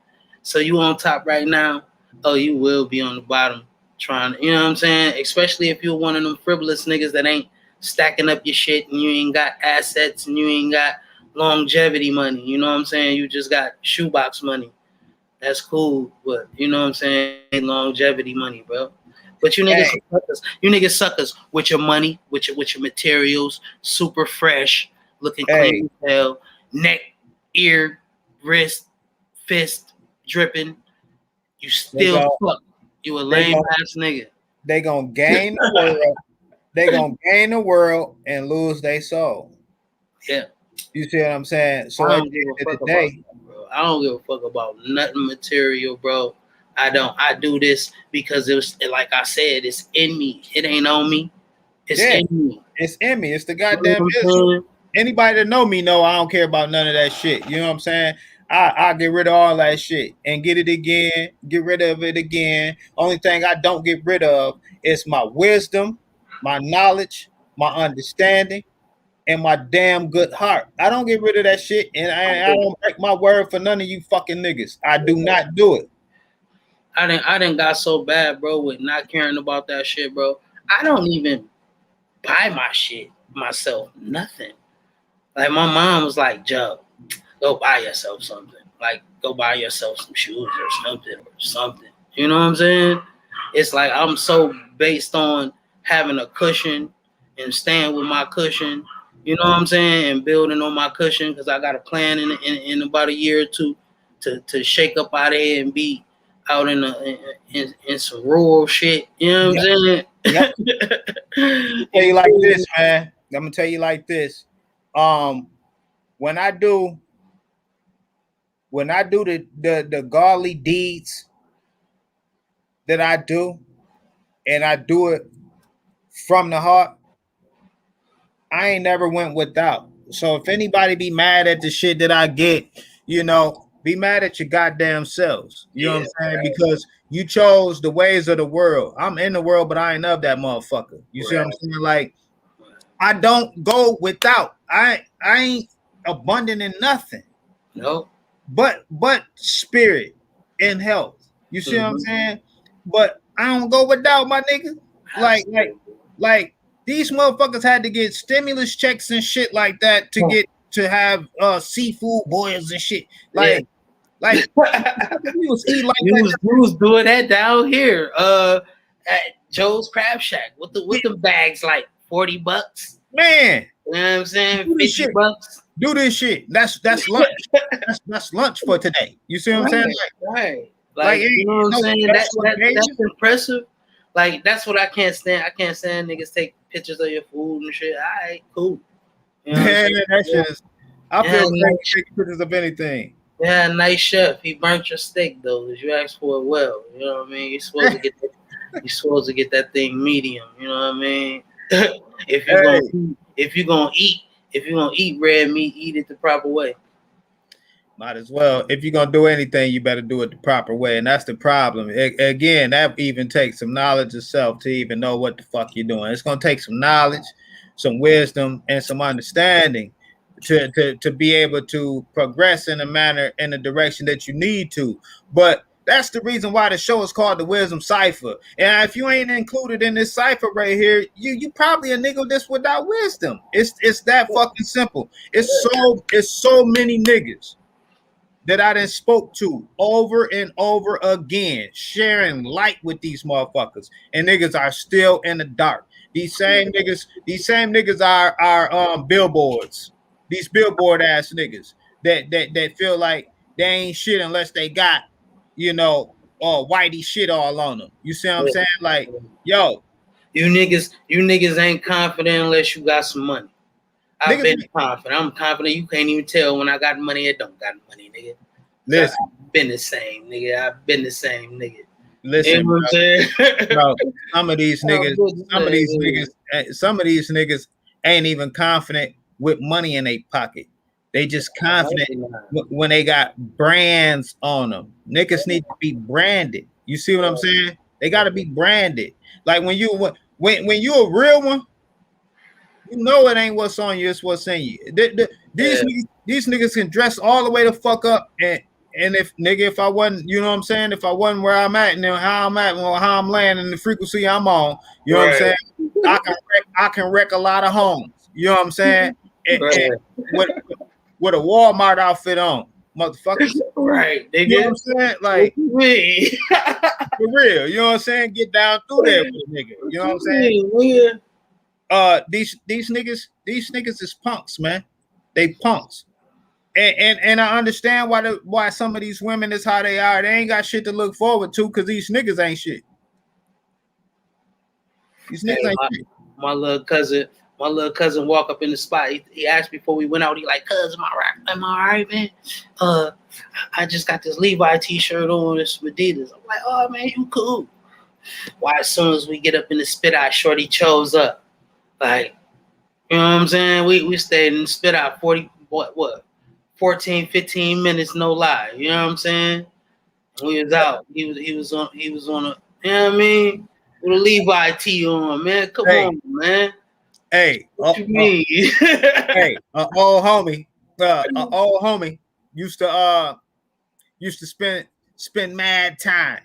So you on top right now. Oh, you will be on the bottom trying. You know what I'm saying? Especially if you're one of them frivolous niggas that ain't stacking up your shit and you ain't got assets and you ain't got longevity money. You know what I'm saying? You just got shoebox money. That's cool, but you know what I'm saying? Ain't longevity money, bro. But you niggas Hey. suckers. You niggas suckers with your money, with your materials, super fresh, looking clean as hell, neck, ear, wrist, fist dripping. You still fuck. You a lame ass nigga. They gonna gain the world. They gonna gain the world and lose their soul. Yeah. You see what I'm saying? So I at don't give the a end fuck of the about day, that, bro. I don't give a fuck about nothing material, bro. I don't. I do this because it was like I said, it's in me. It ain't on me. It's yeah, in me. it's in me. It's the You know goddamn what I'm issue. saying? Anybody that know me know I don't care about none of that shit. You know what I'm saying? I get rid of all that shit and get it again, get rid of it again. Only thing I don't get rid of is my wisdom, my knowledge, my understanding, and my damn good heart. I don't get rid of that shit, and I don't break my word for none of you fucking niggas. I do not do it. I didn't got so bad, bro, with not caring about that shit, bro. I don't even buy my shit myself. Nothing. Like my mom was like, Joe, go buy yourself something. Like go buy yourself some shoes or something. You know what I'm saying? It's like I'm so based on having a cushion and staying with my cushion. You know what I'm saying? And building on my cushion because I got a plan in about a year or two to shake up out of here and be out in some rural shit. You know what I'm saying? Yep. Tell you like this, man. I'm gonna tell you like this. When I do the godly deeds that I do, and I do it from the heart, I ain't never went without. So if anybody be mad at the shit that I get, be mad at your goddamn selves. You know what I'm saying? Because you chose the ways of the world. I'm in the world, but I ain't of that motherfucker. You see what I'm saying? Like, I don't go without. I ain't abundant in nothing. No. But spirit and health. You see what I'm saying? But I don't go without, my nigga. Like these motherfuckers had to get stimulus checks and shit like that to get to have seafood boils and shit. Like we was eating like you was doing that down here at Joe's Crab Shack with the bags like $40. Man, you know what I'm saying? $50. Do this shit. That's lunch. that's lunch for today. You see what I'm saying? Right. Like you know what I'm saying? That's impressive. Like that's what I can't stand. I can't stand niggas take pictures of your food and shit. All right, cool. You know that shit is. I feel great taking pictures of anything. Yeah, nice chef. He burnt your steak though, because you asked for it well. You know what I mean? You're supposed to get that thing medium. You know what I mean? if you're gonna eat red meat, eat it the proper way. Might as well. If you're gonna do anything, you better do it the proper way, and that's the problem. Again, that even takes some knowledge of self to even know what the fuck you're doing. It's gonna take some knowledge, some wisdom and some understanding to be able to progress in a manner in the direction that you need to. But that's the reason why the show is called the Wisdom Cipher. And if you ain't included in this cipher right here, you probably a nigga that's without wisdom. It's that fucking simple. It's so many niggas that I done spoke to over and over again, sharing light with these motherfuckers, and niggas are still in the dark. These same niggas are billboards. These billboard ass niggas that feel like they ain't shit unless they got, you know, whitey shit all on them. You see what I'm saying? Like, yo, you niggas ain't confident unless you got some money. I've been confident. I'm confident. You can't even tell when I got money. I don't got money, nigga. Listen, I've been the same, nigga. I've been the same, nigga. Listen, you know what I'm saying? Bro, some of these niggas ain't even confident with money in their pocket. They just confident when they got brands on them. Niggas need to be branded. You see what I'm saying? They got to be branded. Like when you a real one, you know it ain't what's on you, it's what's in you. These niggas can dress all the way the fuck up, and if I wasn't, you know what I'm saying, if I wasn't where I'm at and how I'm at, well, how I'm laying and the frequency I'm on, you know what I'm saying, I can wreck a lot of homes. You know what I'm saying? And with a Walmart outfit on, motherfuckers. Right, nigga. You know what I'm saying? Like, for real, you know what I'm saying? Get down through there with a nigga. You know what I'm saying? These niggas is punks, man. They punks. And I understand why some of these women is how they are. They ain't got shit to look forward to because these niggas ain't shit. These niggas ain't shit. My little cousin walk up in the spot. He asked before we went out. He like, "Cuz, am I all right, man? I just got this Levi t-shirt on. This Adidas." I'm like, "Oh man, you cool." Why? As soon as we get up in the spit out, shorty chose up. Like, you know what I'm saying? We stayed in the spit out 14, 15 minutes, no lie. You know what I'm saying? We was out. He was on a, you know what I mean? With a Levi tee on, man. Come on, man. Hey, what you mean? Hey, old homie used to spend mad time.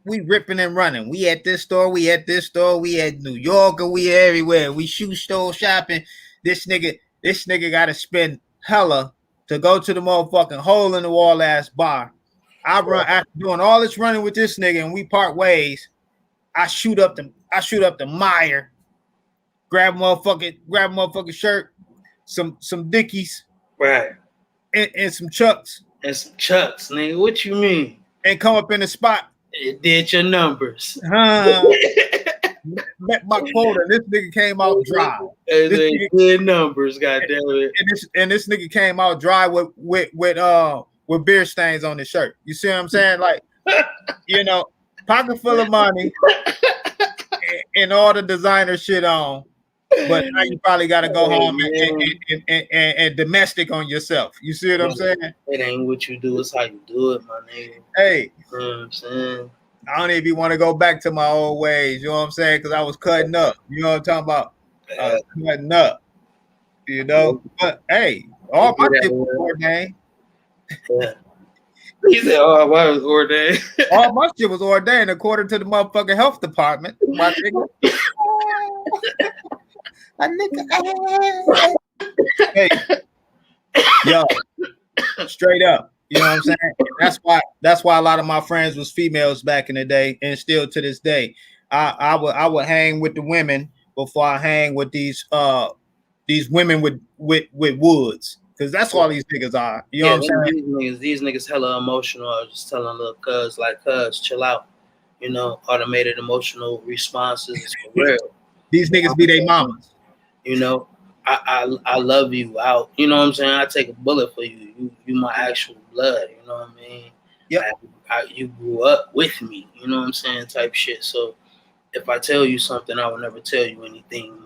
We ripping and running. We at this store, we at New York, or we everywhere. We shoe store shopping. This nigga gotta spend hella to go to the motherfucking hole in the wall ass bar. I run after doing all this running with this nigga, and we part ways. I shoot up the Meyer, grab a motherfucking shirt, some Dickies, right, and some Chucks. And some Chucks, nigga. What you mean? And come up in the spot. It did your numbers. Met my quota. This nigga came out dry. Good numbers, goddamn it. And this nigga came out dry with beer stains on his shirt. You see what I'm saying? Like, you know, pocket full of money and all the designer shit on. But now you probably got to go home and domestic on yourself. You see what I'm saying? It ain't what you do, it's how you do it, my nigga. Hey, you know what I'm saying? I don't even want to go back to my old ways. You know what I'm saying? Because I was cutting up. You know what I'm talking about? I was cutting up. You know? But hey, all my shit was ordained. Yeah. He said, "Oh, mine was ordained." All my shit was ordained according to the motherfucking health department. My nigga. A nigga. Hey, yo, straight up. You know what I'm saying? That's why a lot of my friends was females back in the day, and still to this day. I would hang with the women before I hang with these women with woods, because that's all these niggas are. You know what I'm saying? These niggas hella emotional. I was just telling little cuz, like, cuz, chill out. You know, automated emotional responses is for real. These niggas be they mamas. You know, I love you out. You know what I'm saying? I take a bullet for you. You my actual blood. You know what I mean? Yeah. You grew up with me. You know what I'm saying? Type shit. So if I tell you something, I will never tell you anything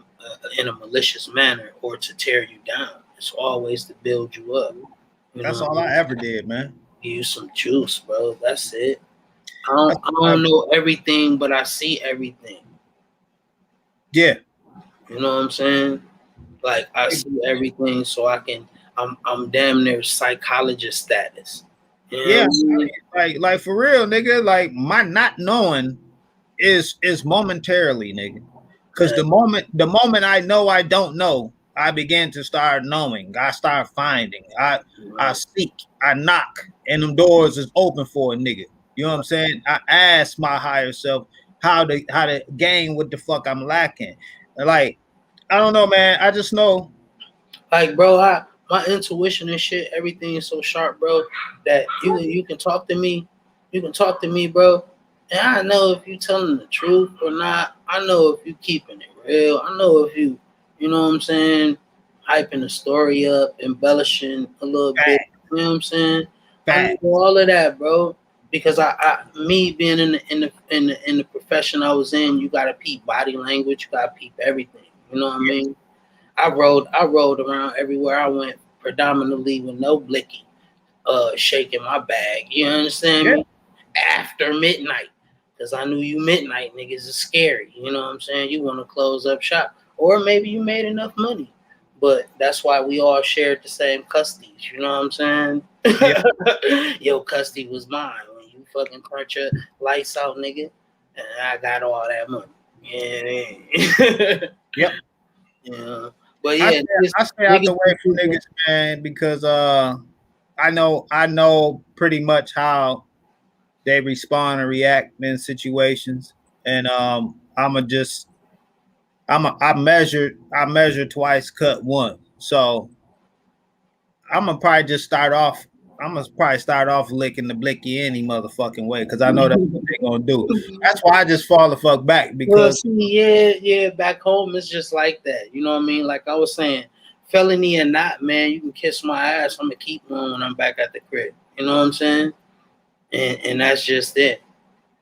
in a malicious manner or to tear you down. It's always to build you up. That's all I ever did, man. Give you some juice, bro. That's it. I don't know everything, but I see everything. Yeah. You know what I'm saying? Like I see everything, so I'm damn near psychologist status. You know Yeah, what I mean? like for real, nigga. Like my not knowing is momentarily, nigga. Cause Right, the moment I know I don't know, I begin to start knowing. I start finding. I right, seek. I knock, and them doors is open for a nigga. You know what I'm saying? I ask my higher self how to gain what the fuck I'm lacking. Like I don't know, man. I just know. Like, bro, my intuition and shit, everything is so sharp, bro, that you can talk to me, bro, and I know if you telling the truth or not. I know if you keeping it real. I know if you know what I'm saying, hyping the story up, embellishing a little bit. Fact, You know what I'm saying? I know fact. all of that, bro. Because me being in the profession I was in, you gotta peep body language, you gotta peep everything. You know what I mean? I rode around everywhere I went, predominantly with no blicky, shaking my bag. You understand Yeah, me? After midnight, because I knew you midnight niggas is scary. You know what I'm saying? You want to close up shop, or maybe you made enough money, but that's why we all shared the same custodies. You know what I'm saying? yeah, Your custody was mine when you fucking crunch your lights out, nigga, and I got all that money. Yeah. yep. Yeah. But I yeah, stay I stay out the niggas way from niggas, man, because I know pretty much how they respond and react in situations, and I measure twice, cut once. So I'm gonna probably just start off. I'm gonna probably start off licking the blicky any motherfucking way because I know that's what they're gonna do. That's why I just fall the fuck back Well, because see, yeah, back home it's just like that. You know what I mean? Like I was saying, felony or not, man, you can kiss my ass. I'm gonna keep one when I'm back at the crib. You know what I'm saying? And that's just it.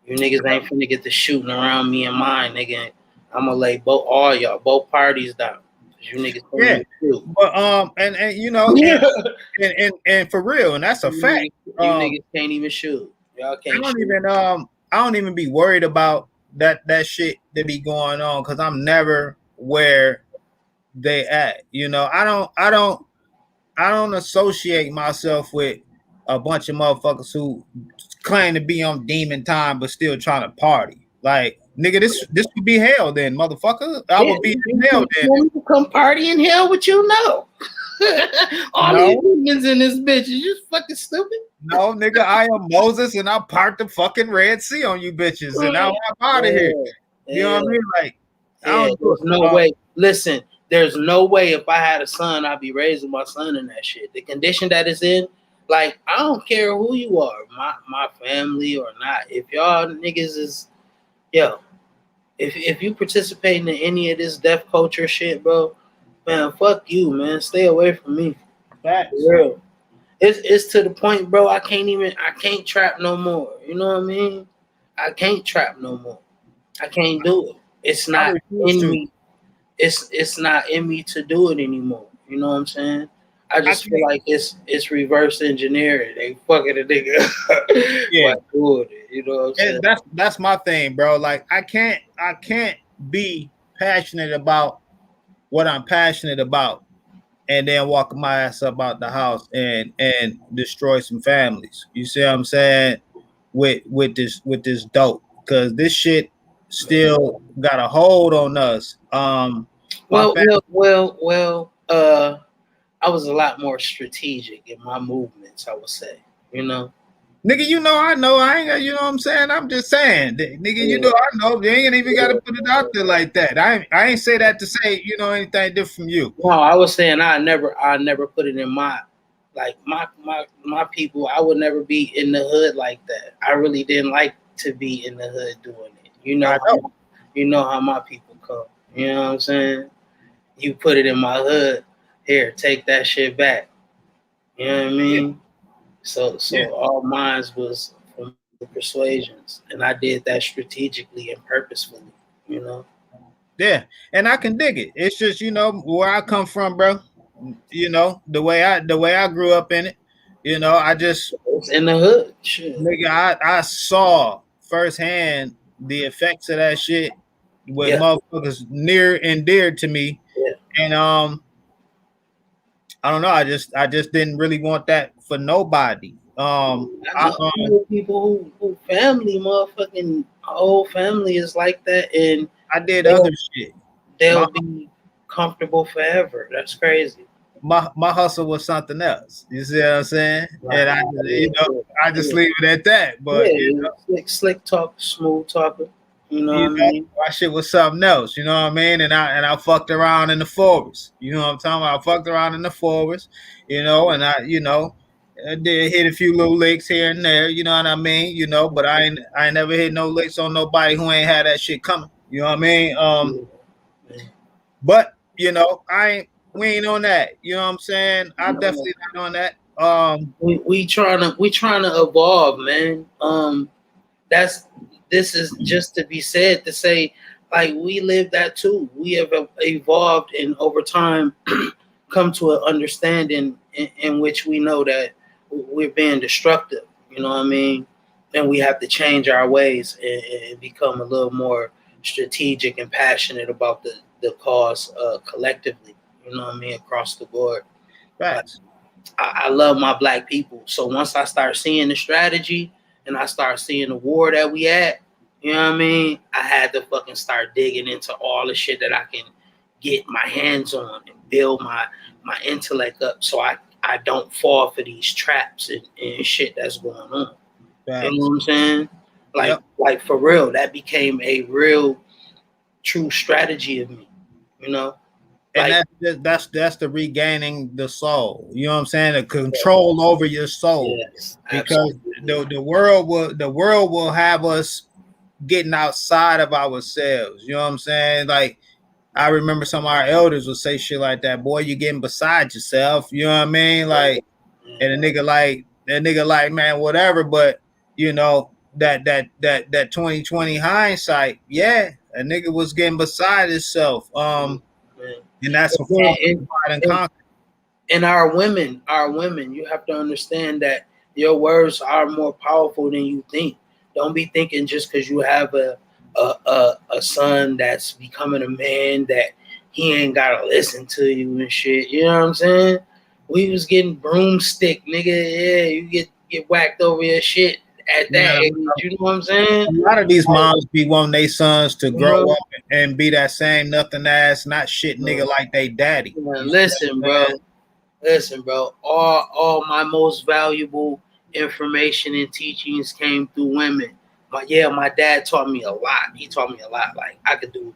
You niggas ain't finna get to shooting around me and mine, nigga. I'm gonna lay both parties down. Cause you niggas can't yeah, even shoot. but and you know and for real, and that's a fact. You Um, niggas can't even shoot. Y'all I can't don't shoot. even I don't even be worried about that shit that be going on because I'm never where they at. You know, I don't associate myself with a bunch of motherfuckers who claim to be on demon time but still trying to party. Like, nigga, this would be hell then, motherfucker. I Yeah, would be in hell you then. want me to come party in hell with you? No. All these No, demons in this bitch is you fucking stupid. no, nigga, I am Moses and I part the fucking Red Sea on you bitches and I'm out of here. Yeah, You know what I yeah, mean? Like, I yeah. don't do There's it. no way. Listen, there's no way if I had a son, I'd be raising my son in that shit. The condition that it's in, like, I don't care who you are, my family or not. If y'all niggas is, yo, if you participating in any of this deaf culture shit, bro, man, fuck you, man. Stay away from me. Facts. For real. It's to the point, bro. I can't trap no more. You know what I mean? I can't trap no more. I can't do it. It's I not refuse in to. me. It's not in me to do it anymore. You know what I'm saying? I I just feel can't. like it's reverse engineering. They fucking a nigga Yeah. by doing it. You know what I'm saying? And that's my thing, bro. Like I can't be passionate about what I'm passionate about and then walk my ass up out the house and destroy some families. You see what I'm saying? With this dope. Cause this shit still got a hold on us. My Well, family, well, well, well. I was a lot more strategic in my movements. I would say. You know. nigga, I know I ain't you know what I'm saying? I'm just saying, nigga, Yeah. I know you ain't even gotta put it out there like that. I ain't say that to say, anything different from you. No, I was saying I never put it in my like my people. I would never be in the hood like that. I really didn't like to be in the hood doing it. I know. You know how my people come. You know what I'm saying? You put it in my hood. Here, take that shit back. You know what I Yeah, mean? So yeah. all mine was from the persuasions, and I did that strategically and purposefully. You know, Yeah, and I can dig it. It's just where I come from, bro. The way I grew up in it. I just it's in the hood. Shit. nigga, I saw firsthand the effects of that shit with Yeah. motherfuckers near and dear to me, Yeah. and I don't know. I just didn't really want that for nobody. I know people who family, motherfucking whole family is like that, and I did they'll, other shit. they'll be comfortable forever. That's crazy. My hustle was something else. You see what I'm saying? And Right. I just leave it at that. But Yeah, slick talk, smooth talker. You know you what I know, mean? my shit was something else. You know what I mean? And I fucked around in the forest. You know what I'm talking about? I fucked around in the forest. You know, and I did hit a few little licks here and there. You know what I mean? You know, but I ain't never hit no licks on nobody who ain't had that shit coming. You know what I mean? But we ain't on that. You know what I'm saying? I'm definitely not on that. We trying to evolve, man. This is just to be said to say, like, we live that too. We have evolved and over time come to an understanding in which we know that we're being destructive. You know what I mean? And we have to change our ways and become a little more strategic and passionate about the cause collectively. You know what I mean? Across the board. Like, Facts. I love my black people. So once I start seeing the strategy and I start seeing the war that we at, you know what I mean? I had to fucking start digging into all the shit that I can get my hands on and build my intellect up so I don't fall for these traps and shit that's going on. Facts. You know what I'm saying? Like for real, that became a real true strategy of me, you know? And that's the regaining the soul. You know what I'm saying? The control over your soul. Yes, because the world will have us getting outside of ourselves. You know what I'm saying? Like I remember some of our elders would say shit like that. Boy, you're getting beside yourself. You know what I mean? Like, and a nigga like, man, whatever. But you know that 2020 hindsight, yeah, a nigga was getting beside himself. And that's a form of divide and conquer. And our women, you have to understand that your words are more powerful than you think. Don't be thinking just because you have a son that's becoming a man that he ain't gotta listen to you and shit. You know what I'm saying? We was getting broomstick, nigga. Yeah, you get whacked over your shit at that age. You know what I'm saying? A lot of these moms be wanting their sons to grow up and be that same nothing ass, not shit nigga like they daddy. Listen, bro. All my most valuable information and teachings came through women. But yeah, my dad taught me a lot. He taught me a lot. Like I could do,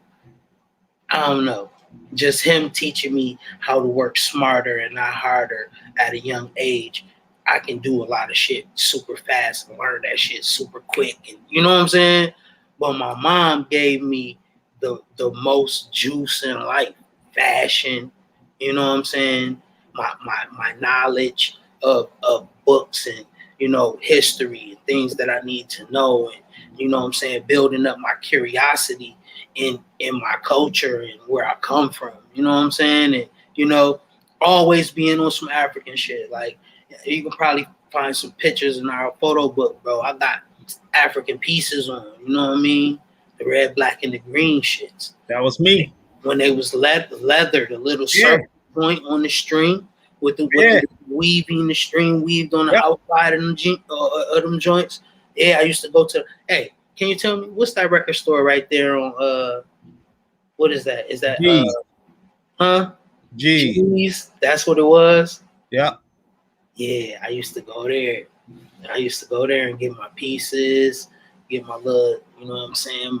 I don't know, just him teaching me how to work smarter and not harder at a young age. I can do a lot of shit super fast and learn that shit super quick. And you know what I'm saying? But my mom gave me the most juice in life, fashion, you know what I'm saying? My knowledge of books and, you know, history and things that I need to know, and you know what I'm saying, building up my curiosity in my culture and where I come from, you know what I'm saying? And you know, always being on some African shit. Like you can probably find some pictures in our photo book, bro. I got African pieces on, you know what I mean? The red, black, and the green shits. That was me. When they was leather, the little circle point on the string with the weaving, the string weaved on the outside of them joints. Yeah, I used to go to. Hey, can you tell me what's that record store right there on what is that? Is that G's? That's what it was. Yeah. Yeah, I used to go there. I used to go there and get my pieces, get my little, you know what I'm saying,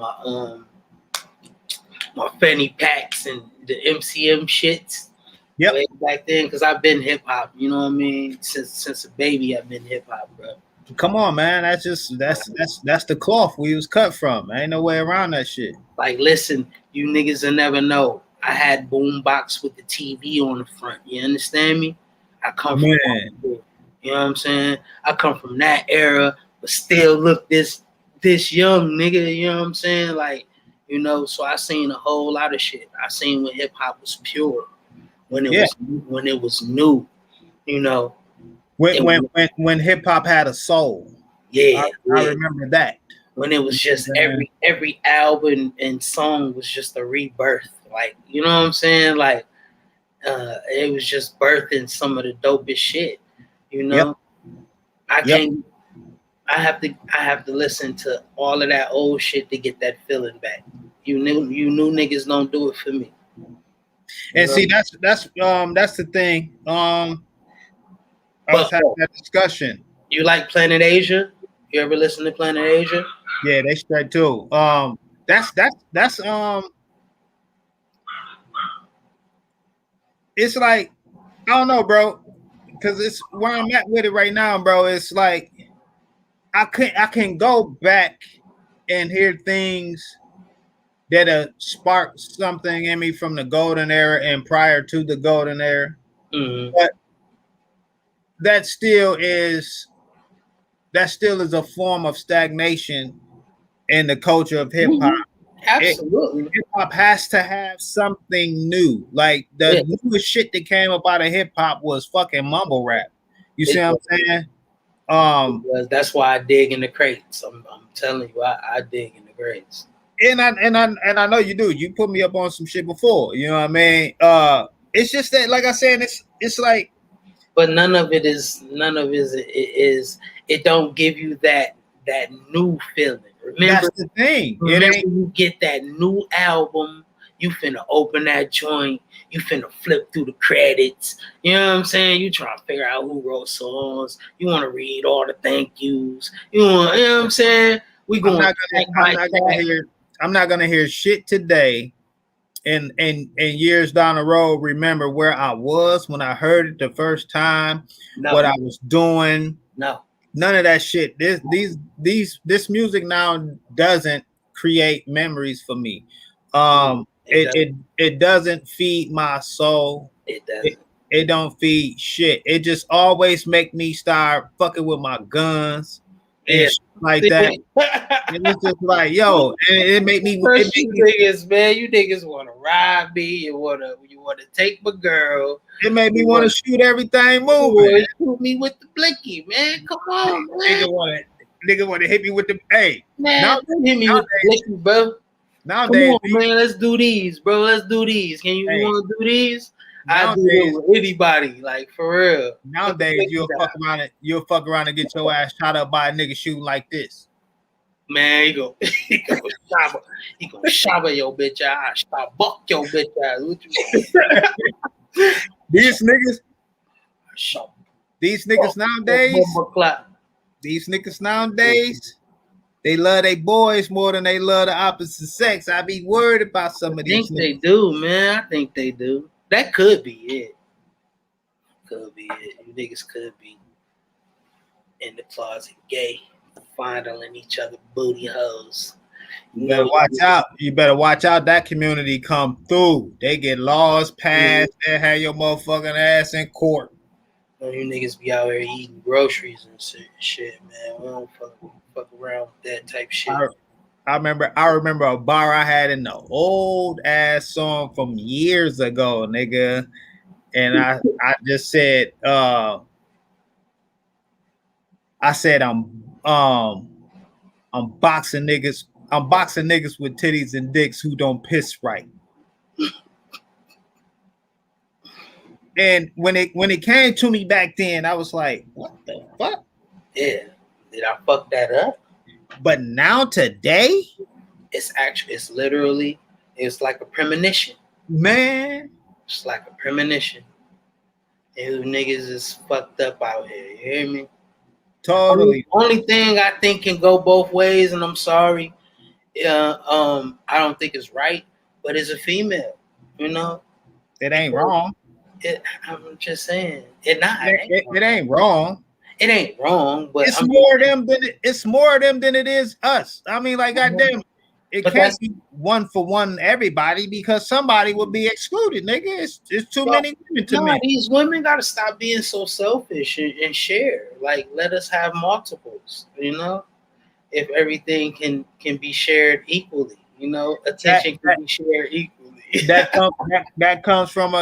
my fanny packs and the MCM shits. Yep. Way back then, because I've been hip hop, you know what I mean? Since a baby, I've been hip hop, bro. Come on, man. That's the cloth we was cut from. Ain't no way around that shit. Like, listen, you niggas will never know. I had boombox with the TV on the front. You understand me? I come from that, you know what I'm saying? I come from that era, but still look this young, nigga. You know what I'm saying? Like, you know, so I seen a whole lot of shit. I seen when hip hop was pure, when it was new, you know. When hip hop had a soul. Yeah, I remember that. When it was just every album and song was just a rebirth. Like, you know what I'm saying? Like, it was just birthing some of the dopest shit. You Yep. know, I Yep. can't. I have to listen to all of that old shit to get that feeling back. You new niggas don't do it for me. And see, that's the thing. I was But having that discussion. you like Planet Asia? You ever listen to Planet Asia? Yeah, they straight too. That's it's like I don't know, bro, because it's where I'm at with it right now, bro. It's like I can go back and hear things that spark something in me from the golden era and prior to the golden era, but that still is a form of stagnation in the culture of hip hop. Absolutely. Hip hop has to have something new. Like the newest shit that came up out of hip hop was fucking mumble rap. You see what I'm saying? That's why I dig in the crates. I'm telling you, I dig in the crates. And I know you do. You put me up on some shit before. You know what I mean? It's just that, like I said, it's like. But none of it is. It don't give you that new feeling. Remember, that's the thing. Remember, you get that new album. You finna open that joint. You finna flip through the credits. You know what I'm saying? You trying to figure out who wrote songs. You want to read all the thank yous. You know what I'm saying? We going. I'm not gonna hear shit today. And years down the road, remember where I was when I heard it the first time. No. What I was doing. No. None of that shit. This music now doesn't create memories for me. It doesn't feed my soul. It doesn't. It don't feed shit. It just always make me start fucking with my guns and shit like that. And it's just like, yo, it made me. Niggas, man, you niggas want to rob me. You want to take my girl. It made me want to shoot everything moving. Shoot me with the blicky, man. Come on, man. Nigga want to hit me with the man. Hit me with the blicky, bro. Nowadays, come on, man. Let's do these, bro. Let's do these. Can you want to do these? I do it with anybody, like for real. Nowadays, you'll fuck around and get your ass shot up by a nigga shooting like this. Man, he go shabba your bitch ass. I buck your bitch ass. These niggas nowadays, they love their boys more than they love the opposite sex. I be worried about some of these. I think they do, man. I think they do. That could be it. You niggas could be in the closet gay, fondling each other booty hoes. You better watch out. You better watch out. That community come through. They get laws passed. They have your motherfucking ass in court. You niggas be out here eating groceries and shit, man. We don't fuck around with that type shit. I remember a bar I had in the old ass song from years ago, nigga. And I just said, I said I'm boxing niggas. I'm boxing niggas with titties and dicks who don't piss right. And when it came to me back then, I was like, what the fuck? Yeah. Did I fuck that up? But now today, it's like a premonition. Man. It's like a premonition. And you niggas is fucked up out here. You hear me? Totally. Only thing I think can go both ways, and I'm sorry. I don't think it's right, but it's a female, you know. It ain't wrong. I'm just saying. It ain't wrong. It ain't wrong, but it's more of them than it is us. I mean, like, goddamn, it can't be one for one everybody because somebody will be excluded, nigga. It's too many women to me. These women gotta stop being so selfish and share. Like, let us have multiples, you know. If everything can be shared equally, you know, attention can be shared equally. that comes from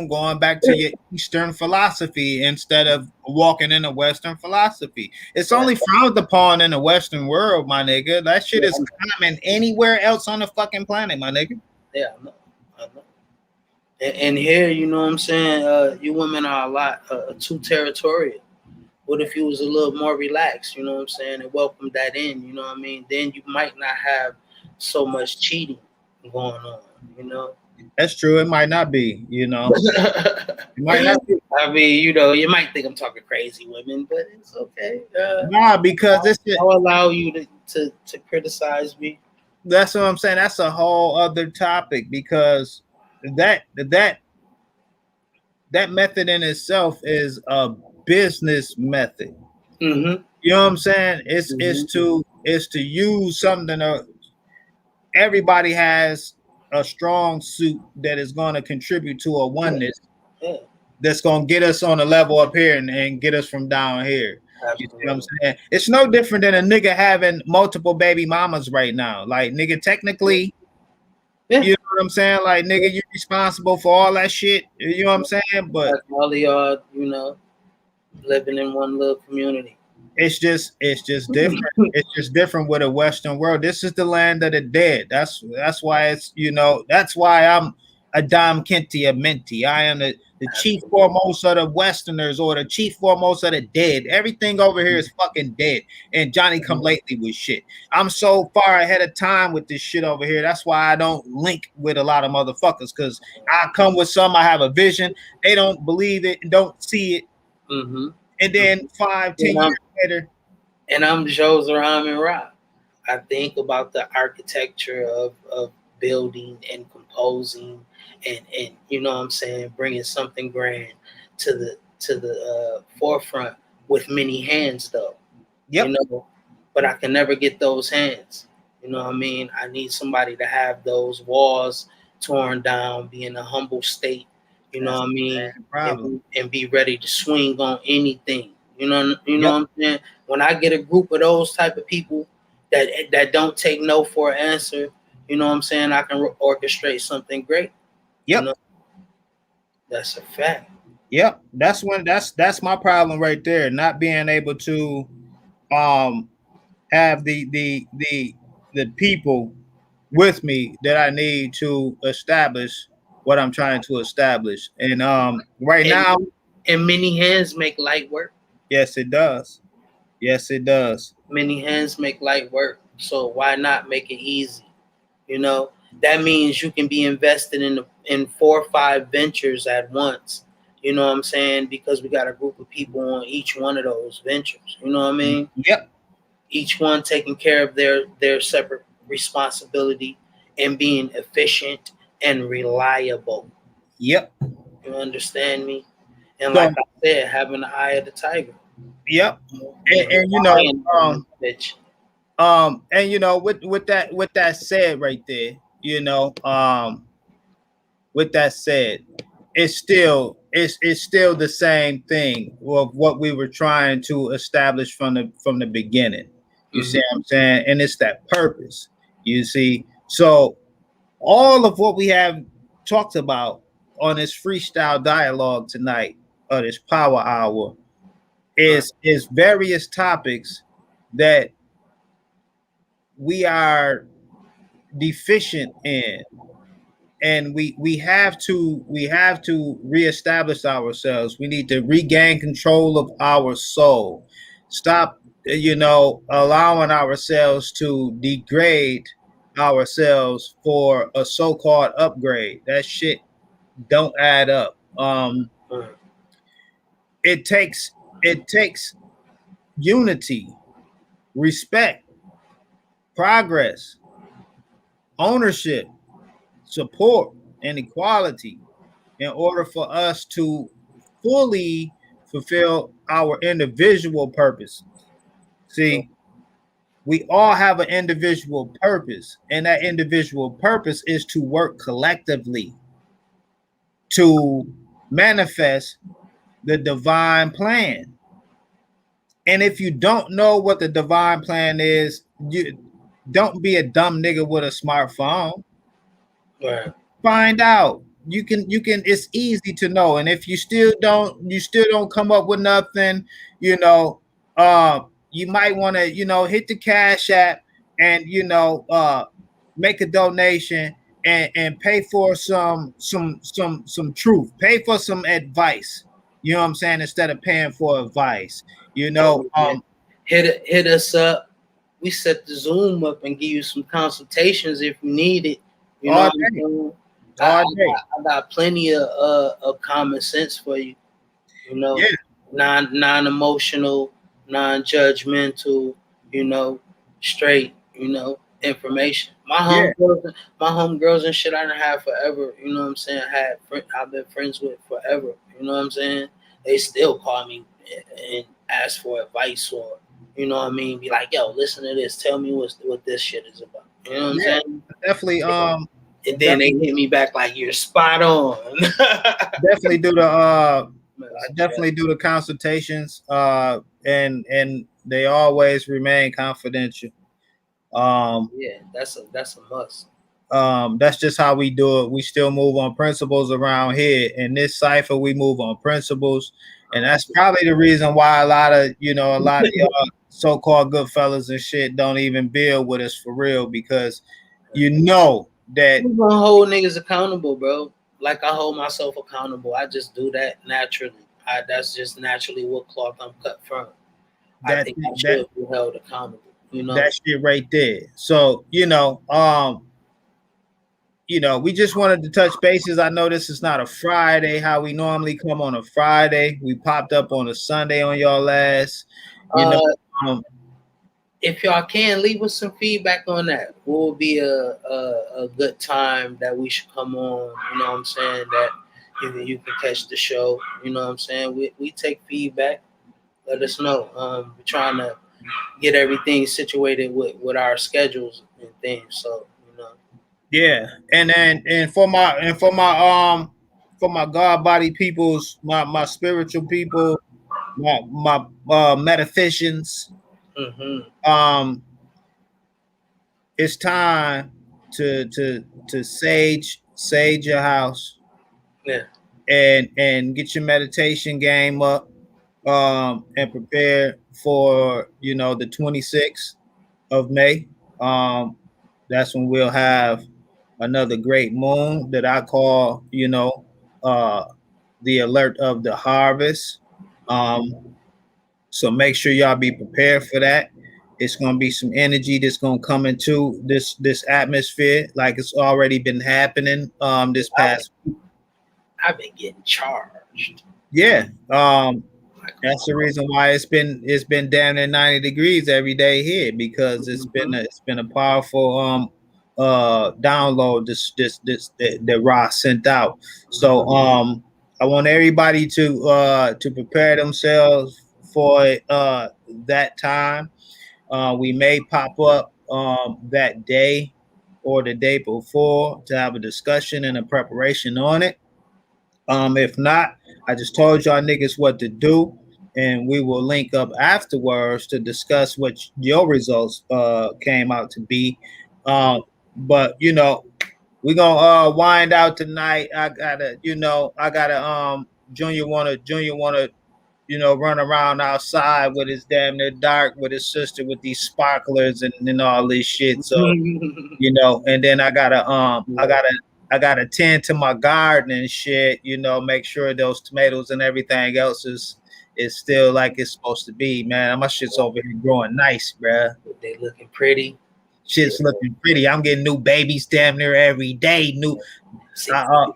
going back to your Eastern philosophy instead of walking in a Western philosophy. It's only frowned upon in the Western world, my nigga. That shit is common anywhere else on the fucking planet, my nigga. Yeah, I know. And here, you know what I'm saying? You women are a lot too territorial. What if you was a little more relaxed, you know what I'm saying, and welcome that in, you know what I mean? Then you might not have so much cheating going on, you know? That's true. It might not be, you know. It might not be. I mean, you know, you might think I'm talking crazy women, but it's okay. Nah, because this shit, I'll allow you to criticize me. that's what I'm saying. That's a whole other topic because that that method in itself is a business method. Mm-hmm. You know what I'm saying? It's Mm-hmm. to use something. Everybody has a strong suit that is going to contribute to a Yeah, oneness yeah, that's going to get us on a level up here and get us from down here. You see what I'm absolutely. saying? It's no different than a nigga having multiple baby mamas right now. Like, nigga, technically, Yeah, you know what I'm saying? Like, yeah. nigga, you're responsible for all that shit. You know what I'm saying? But Like all of y'all, you know, living in one little community. it's just different. It's just different with a Western world. This is the land of the dead. That's why it's, you know, that's why I'm a Dom Kinti, a Minty. I am the chief Absolutely. foremost of the Westerners or the chief foremost of the dead. Everything over here is fucking dead. And Johnny come lately with shit. I'm so far ahead of time with this shit over here. That's why I don't link with a lot of motherfuckers, because I come with some, I have a vision. They don't believe it and don't see it. Mm-hmm. And then 5, 10 And years I'm later, Jose Rahman Ra. I think about the architecture of building and composing and you know what I'm saying, bringing something grand to the forefront with many hands though, you yep. know, but I can never get those hands. You know what I mean? I need somebody to have those walls torn down, be in a humble state, you know That's what I mean, the problem. and be ready to swing on anything. You know Yep. what I'm saying? When I get a group of those type of people that don't take no for an answer, you know what I'm saying? I can orchestrate something great. You Yep. know, that's a fact. Yep. That's my problem right there. Not being able to um have the people with me that I need to establish what I'm trying to establish. And right And now, and many hands make light work. yes, it does. Yes, it does. Many hands make light work. So why not make it easy? You know, that means you can be invested in 4 or 5 ventures at once. You know what I'm saying? Because we got a group of people on each one of those ventures. You know what I mean? Yep. Each one taking care of their separate responsibility and being efficient and reliable. Yep. You understand me? And So like I said, having the eye of the tiger. yep. The And lion in the bitch. and with that said right there, with that said, it's still the same thing of what we were trying to establish from the beginning. You see Mm-hmm. what I'm saying? And it's that purpose. You see, so all of what we have talked about on this freestyle dialogue tonight, or this power hour, Right. is various topics that we are deficient in, and we have to reestablish ourselves. We need to regain control of our soul. Stop, allowing ourselves to degrade ourselves for a so-called upgrade. That shit don't add up. Right. It takes unity, respect, progress, ownership, support, and equality in order for us to fully fulfill our individual purposes. Right. See, we all have an individual purpose, and that individual purpose is to work collectively to manifest the divine plan. And if you don't know what the divine plan is, you don't be a dumb nigga with a smartphone. Right. Find out. You can it's easy to know. And if you still don't come up with nothing, you know, you might want to, hit the cash app and make a donation and pay for some truth. Pay for some advice. You know what I'm saying? Instead of paying for advice. You know, Yeah. Hit us up. We set the Zoom up and give you some consultations if you need it. You know all what I'm day, saying? all day. I got plenty of common sense for you. You know, Yeah, non emotional, non judgmental. You know, straight. You know, information. yeah. My homegirls and shit I done had forever. You know what I'm saying? I've been friends with forever. You know what I'm saying? They still call me and ask for advice or you know what I mean? Be like, yo, listen to this. Tell me what this shit is about. You know what I'm Yeah, saying? definitely. And then they hit me back like you're spot on. Definitely do the definitely do the consultations. And they always remain confidential. Um, Yeah, that's a must. that's just how we do it. We still move on principles around here. In this cipher, we move on principles, and that's probably the reason why a lot of y'all so-called good fellas and shit don't even build with us for real, because you know that We gonna hold niggas accountable, bro. Like I hold myself accountable. I just do that naturally. That's just naturally what cloth I'm cut from. I that think I that should be held accountable. You know. that shit right there. So we just wanted to touch bases. I know this is not a Friday, how we normally come on a Friday. We popped up on a Sunday on y'all last. You know, Uh, um, if y'all can leave us some feedback on that, what would be a good time that we should come on? You know what I'm saying? That you can catch the show. You know what I'm saying? We take feedback. Let us know. We're trying to get everything situated with our schedules and things. So you know. yeah. And for my God body peoples, my spiritual people, my metaphysicians, Mm-hmm. um, it's time to sage your house Yeah. and get your meditation game up, and prepare for the 26th of May. That's when we'll have another great moon that I call uh the alert of the harvest. So make sure y'all be prepared for that. It's gonna be some energy that's gonna come into this atmosphere like it's already been happening this past. I've been getting charged. Yeah. Like, That's the reason why it's been down at 90 degrees every day here, because it's been a powerful download that Ross sent out. So I want everybody to prepare themselves for that time. We may pop up that day or the day before to have a discussion and a preparation on it. If not, I just told y'all niggas what to do, and we will link up afterwards to discuss what your results came out to be. But we're gonna wind out tonight. I gotta Junior wanna run around outside with his damn near dark with his sister with these sparklers and all this shit. So and then I gotta tend to my garden and shit, make sure those tomatoes and everything else is still like it's supposed to be, man. My shit's over here growing nice, bruh. they looking pretty. Shit's looking pretty. I'm getting new babies damn near every day. See, Uh, uh,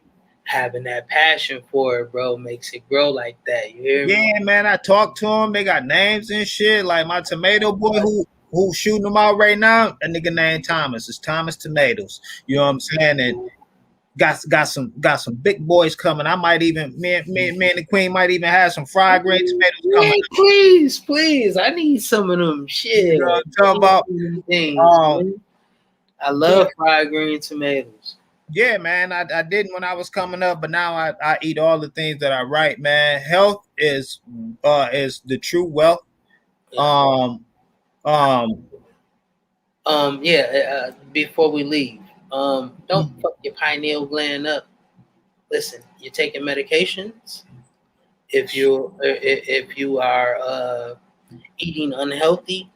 having that passion for it, bro, makes it grow like that. You hear me? yeah, man. I talked to them. They got names and shit. Like my tomato boy who's shooting them out right now. A nigga named Thomas. It's Thomas Tomatoes. You know what I'm saying? And got some big boys coming. I might even me and the queen might even have some fried green tomatoes Yeah, coming. please. I need some of them You shit. know what I'm talking about? Things, Um, man. I yeah, love fried green tomatoes. yeah, man. I didn't when I was coming up, but now I eat all the things that I write, man. Health is the true wealth. Yeah. Um, um, Before we leave, don't fuck your pineal gland up. Listen, you're taking medications. If you are eating unhealthy,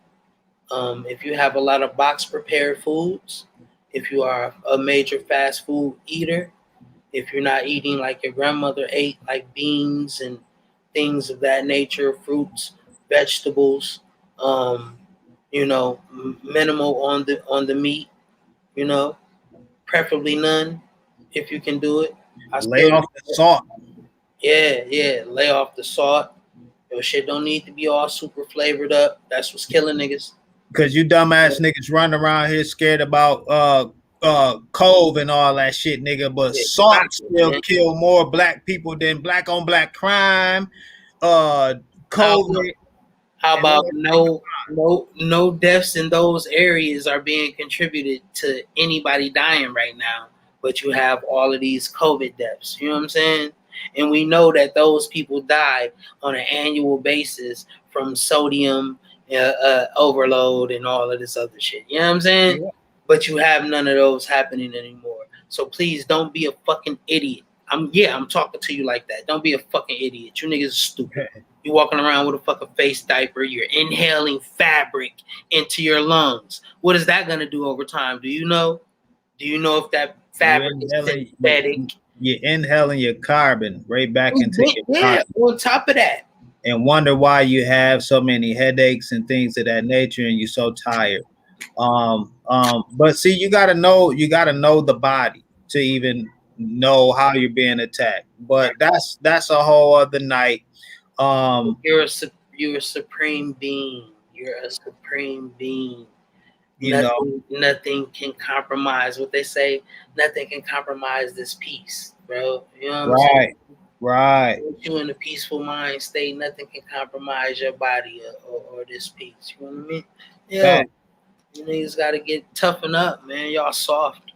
if you have a lot of box prepared foods, if you are a major fast food eater, if you're not eating like your grandmother ate, like beans and things of that nature, fruits, vegetables, um, minimal on the meat, you know, preferably none if you can do it. I Lay still, off the salt. yeah, lay off the salt. Your shit don't need to be all super flavored up. That's what's killing niggas. Cause you dumbass niggas running around here scared about cove and all that shit, nigga. But Yeah, salt still man. kill more black people than black on black crime, How COVID, How and about everything. no deaths in those areas are being contributed to anybody dying right now, but you have all of these COVID deaths. You know what I'm saying? And we know that those people die on an annual basis from sodium overload and all of this other shit. You know what I'm saying? Yeah. But you have none of those happening anymore. So please don't be a fucking idiot. I'm talking to you like that. Don't be a fucking idiot. You niggas are stupid. You walking around with a fucking face diaper. You're inhaling fabric into your lungs. What is that gonna do over time? Do you know? Do you know if that fabric is synthetic? You're inhaling your carbon right back into your Yeah. body, On top of that, and wonder why you have so many headaches and things of that nature, and you're so tired. But see, you gotta know the body to even know how you're being attacked. But that's a whole other night. Um, you're a supreme being. You're a supreme being. you know, Nothing can compromise what they say. Nothing can compromise this peace, bro. You know what I'm saying? right. Put you in a peaceful mind state. Nothing can compromise your body or this peace. You know what I mean? Yeah. You niggas gotta get toughen up, man. Y'all soft.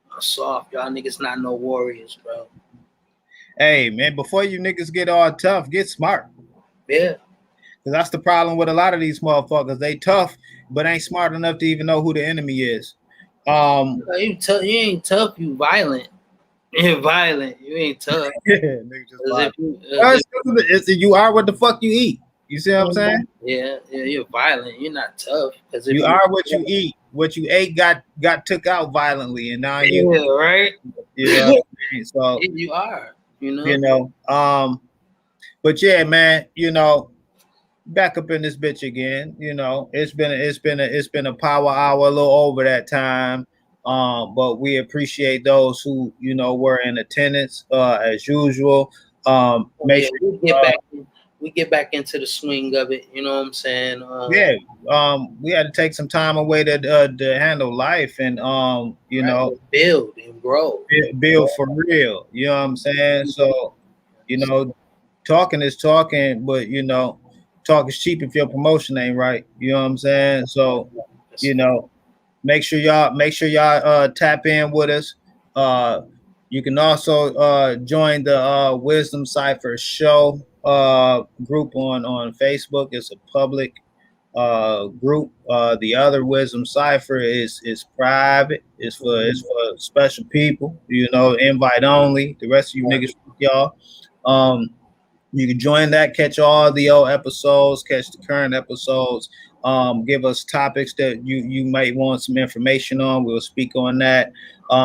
Y'all soft. Y'all niggas not no warriors, bro. Hey, man, before you niggas get all tough, get smart. Yeah. Because that's the problem with a lot of these motherfuckers. They tough, but ain't smart enough to even know who the enemy is. You ain't tough. You violent. You're violent. You ain't tough. Niggas just violent. You are what the fuck you eat. You see what I'm saying? Yeah, you're violent. You're not tough. You are what you eat. What you ate got took out violently, and now you. Yeah, right. You know what I mean? So you are. But yeah, man. Back up in this bitch again. It's been a power hour, a little over that time. But we appreciate those who were in attendance as usual. Make sure we get back into the swing of it. You know what I'm saying? we had to take some time away to handle life and build and grow, build for real. You know what I'm saying? So talking is talking, but talk is cheap if your promotion ain't right. You know what I'm saying? So make sure y'all tap in with us. You can also join the Wisdom Cipher show group on Facebook. It's a public group. The other Wisdom Cipher is private. It's for special people. Invite only. The rest of you niggas, y'all. You can join that, catch all the old episodes, catch the current episodes, give us topics that you might want some information on. We'll speak on that.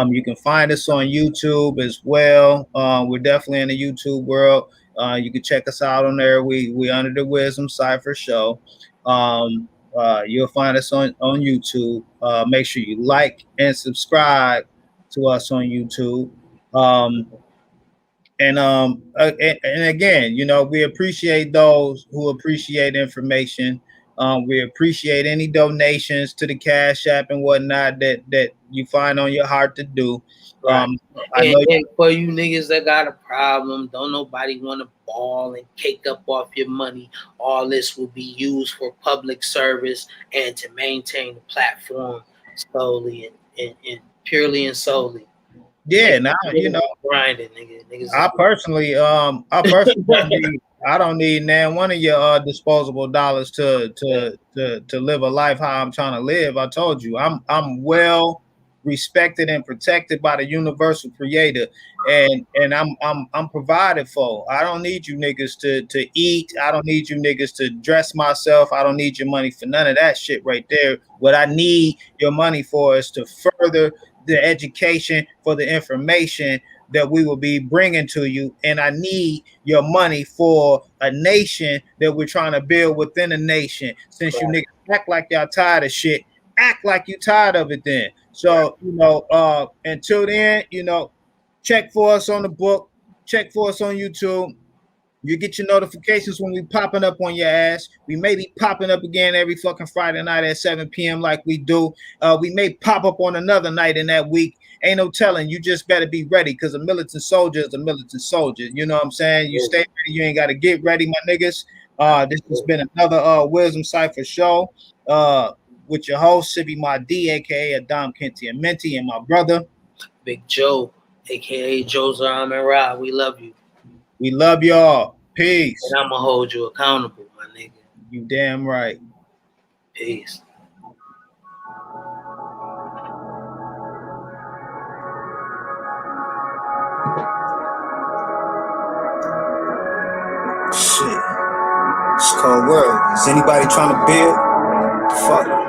You can find us on YouTube as well. We're definitely in the YouTube world. You can check us out on there. We under the Wisdom Cipher Show. You'll find us on YouTube. Make sure you like and subscribe to us on YouTube. And again, we appreciate those who appreciate information. We appreciate any donations to the Cash App and whatnot that you find on your heart to do. Right. And for you niggas that got a problem, don't nobody want to ball and cake up off your money. All this will be used for public service and to maintain the platform solely and purely and solely. Yeah, now grinding, niggas. I personally don't need nan one of your disposable dollars to live a life how I'm trying to live. I told you I'm well respected and protected by the universal creator. And I'm provided for. I don't need you niggas to eat. I don't need you niggas to dress myself. I don't need your money for none of that shit right there. What I need your money for is to further the education, for the information that we will be bringing to you. And I need your money for a nation that we're trying to build within a nation. Since you niggas act like y'all tired of shit, act like you tired of it then. So, until then, check for us on the book, check for us on YouTube. You get your notifications when we popping up on your ass. We may be popping up again every fucking Friday night at 7 p.m. like we do. We may pop up on another night in that week. Ain't no telling. You just better be ready, because a militant soldier is a militant soldier. You know what I'm saying? You stay ready. You ain't got to get ready, my niggas. This has been another Wisdom Cipher show with your host, Sibi Madi, a.k.a. Adam Kenti and Menti, and my brother, Big Joe, a.k.a. Joseph Amara. We love you. We love y'all. Peace. And I'm going to hold you accountable, my nigga. You damn right. Peace. Shit. It's a cold world. Is anybody trying to build? Fuck it.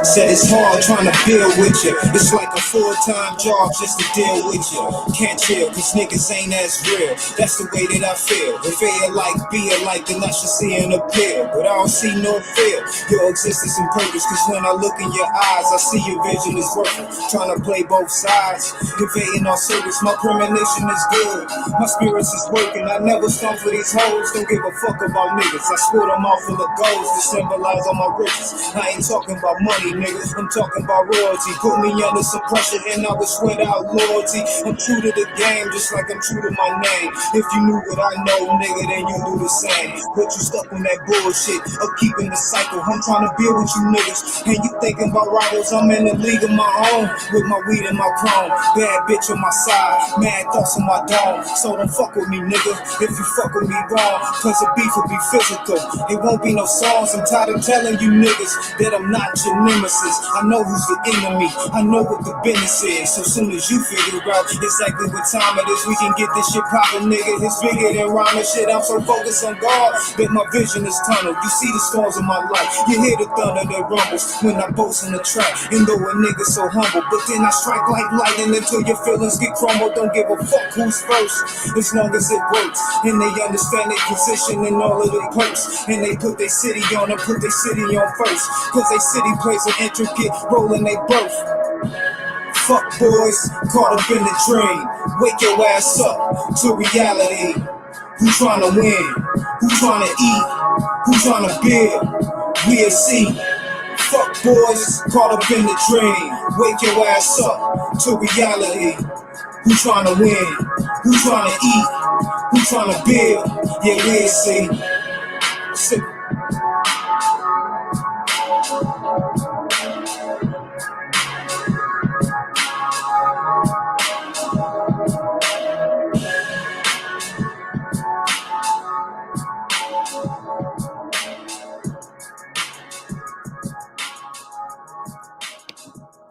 Said it's hard trying to build with you. It's like a full-time job just to deal with you. Can't chill, cause niggas ain't as real. That's the way that I feel. If they alike, be alike, then I should see an appeal. But I don't see no fear. Your existence and purpose, cause when I look in your eyes, I see your vision is working. Trying to play both sides. Invading our service, my premonition is good. My spirits is working. I never stump for these hoes. Don't give a fuck about niggas. I split them off full of goals to symbolize all my riches. I ain't talking about money, nigga. I'm talking about royalty. Put me under some pressure and I would sweat out loyalty. I'm true to the game, just like I'm true to my name. If you knew what I know, nigga, then you do the same. But you stuck on that bullshit of keeping the cycle. I'm trying to build with you niggas, and you thinking about rivals. I'm in a league of my own, with my weed and my chrome. Bad bitch on my side, mad thoughts on my dome. So don't fuck with me, nigga, if you fuck with me wrong. Cause the beef will be physical, it won't be no songs. I'm tired of telling you niggas that I'm not your nemesis. I know who's the enemy, I know what the business is. So soon as you figure out exactly what time it is, we can get this shit poppin', nigga. It's bigger than rhyming shit. I'm so focused on God that my vision is tunnel. You see the storms in my life, you hear the thunder that rumbles when I boast on the track. And though a nigga so humble, but then I strike like lightning until your feelings get crumbled. Don't give a fuck who's first, as long as it works. And they understand their position and all of their perks. And they put their city on and put their city on first. Cause they city plays an intricate role in their birth. Fuck boys, caught up in the dream. Wake your ass up to reality. Who tryna win? Who tryna eat? Who tryna build? We'll see. Fuck boys, caught up in the dream. Wake your ass up to reality. Who tryna win? Who tryna eat? Who tryna build? Yeah, we'll see.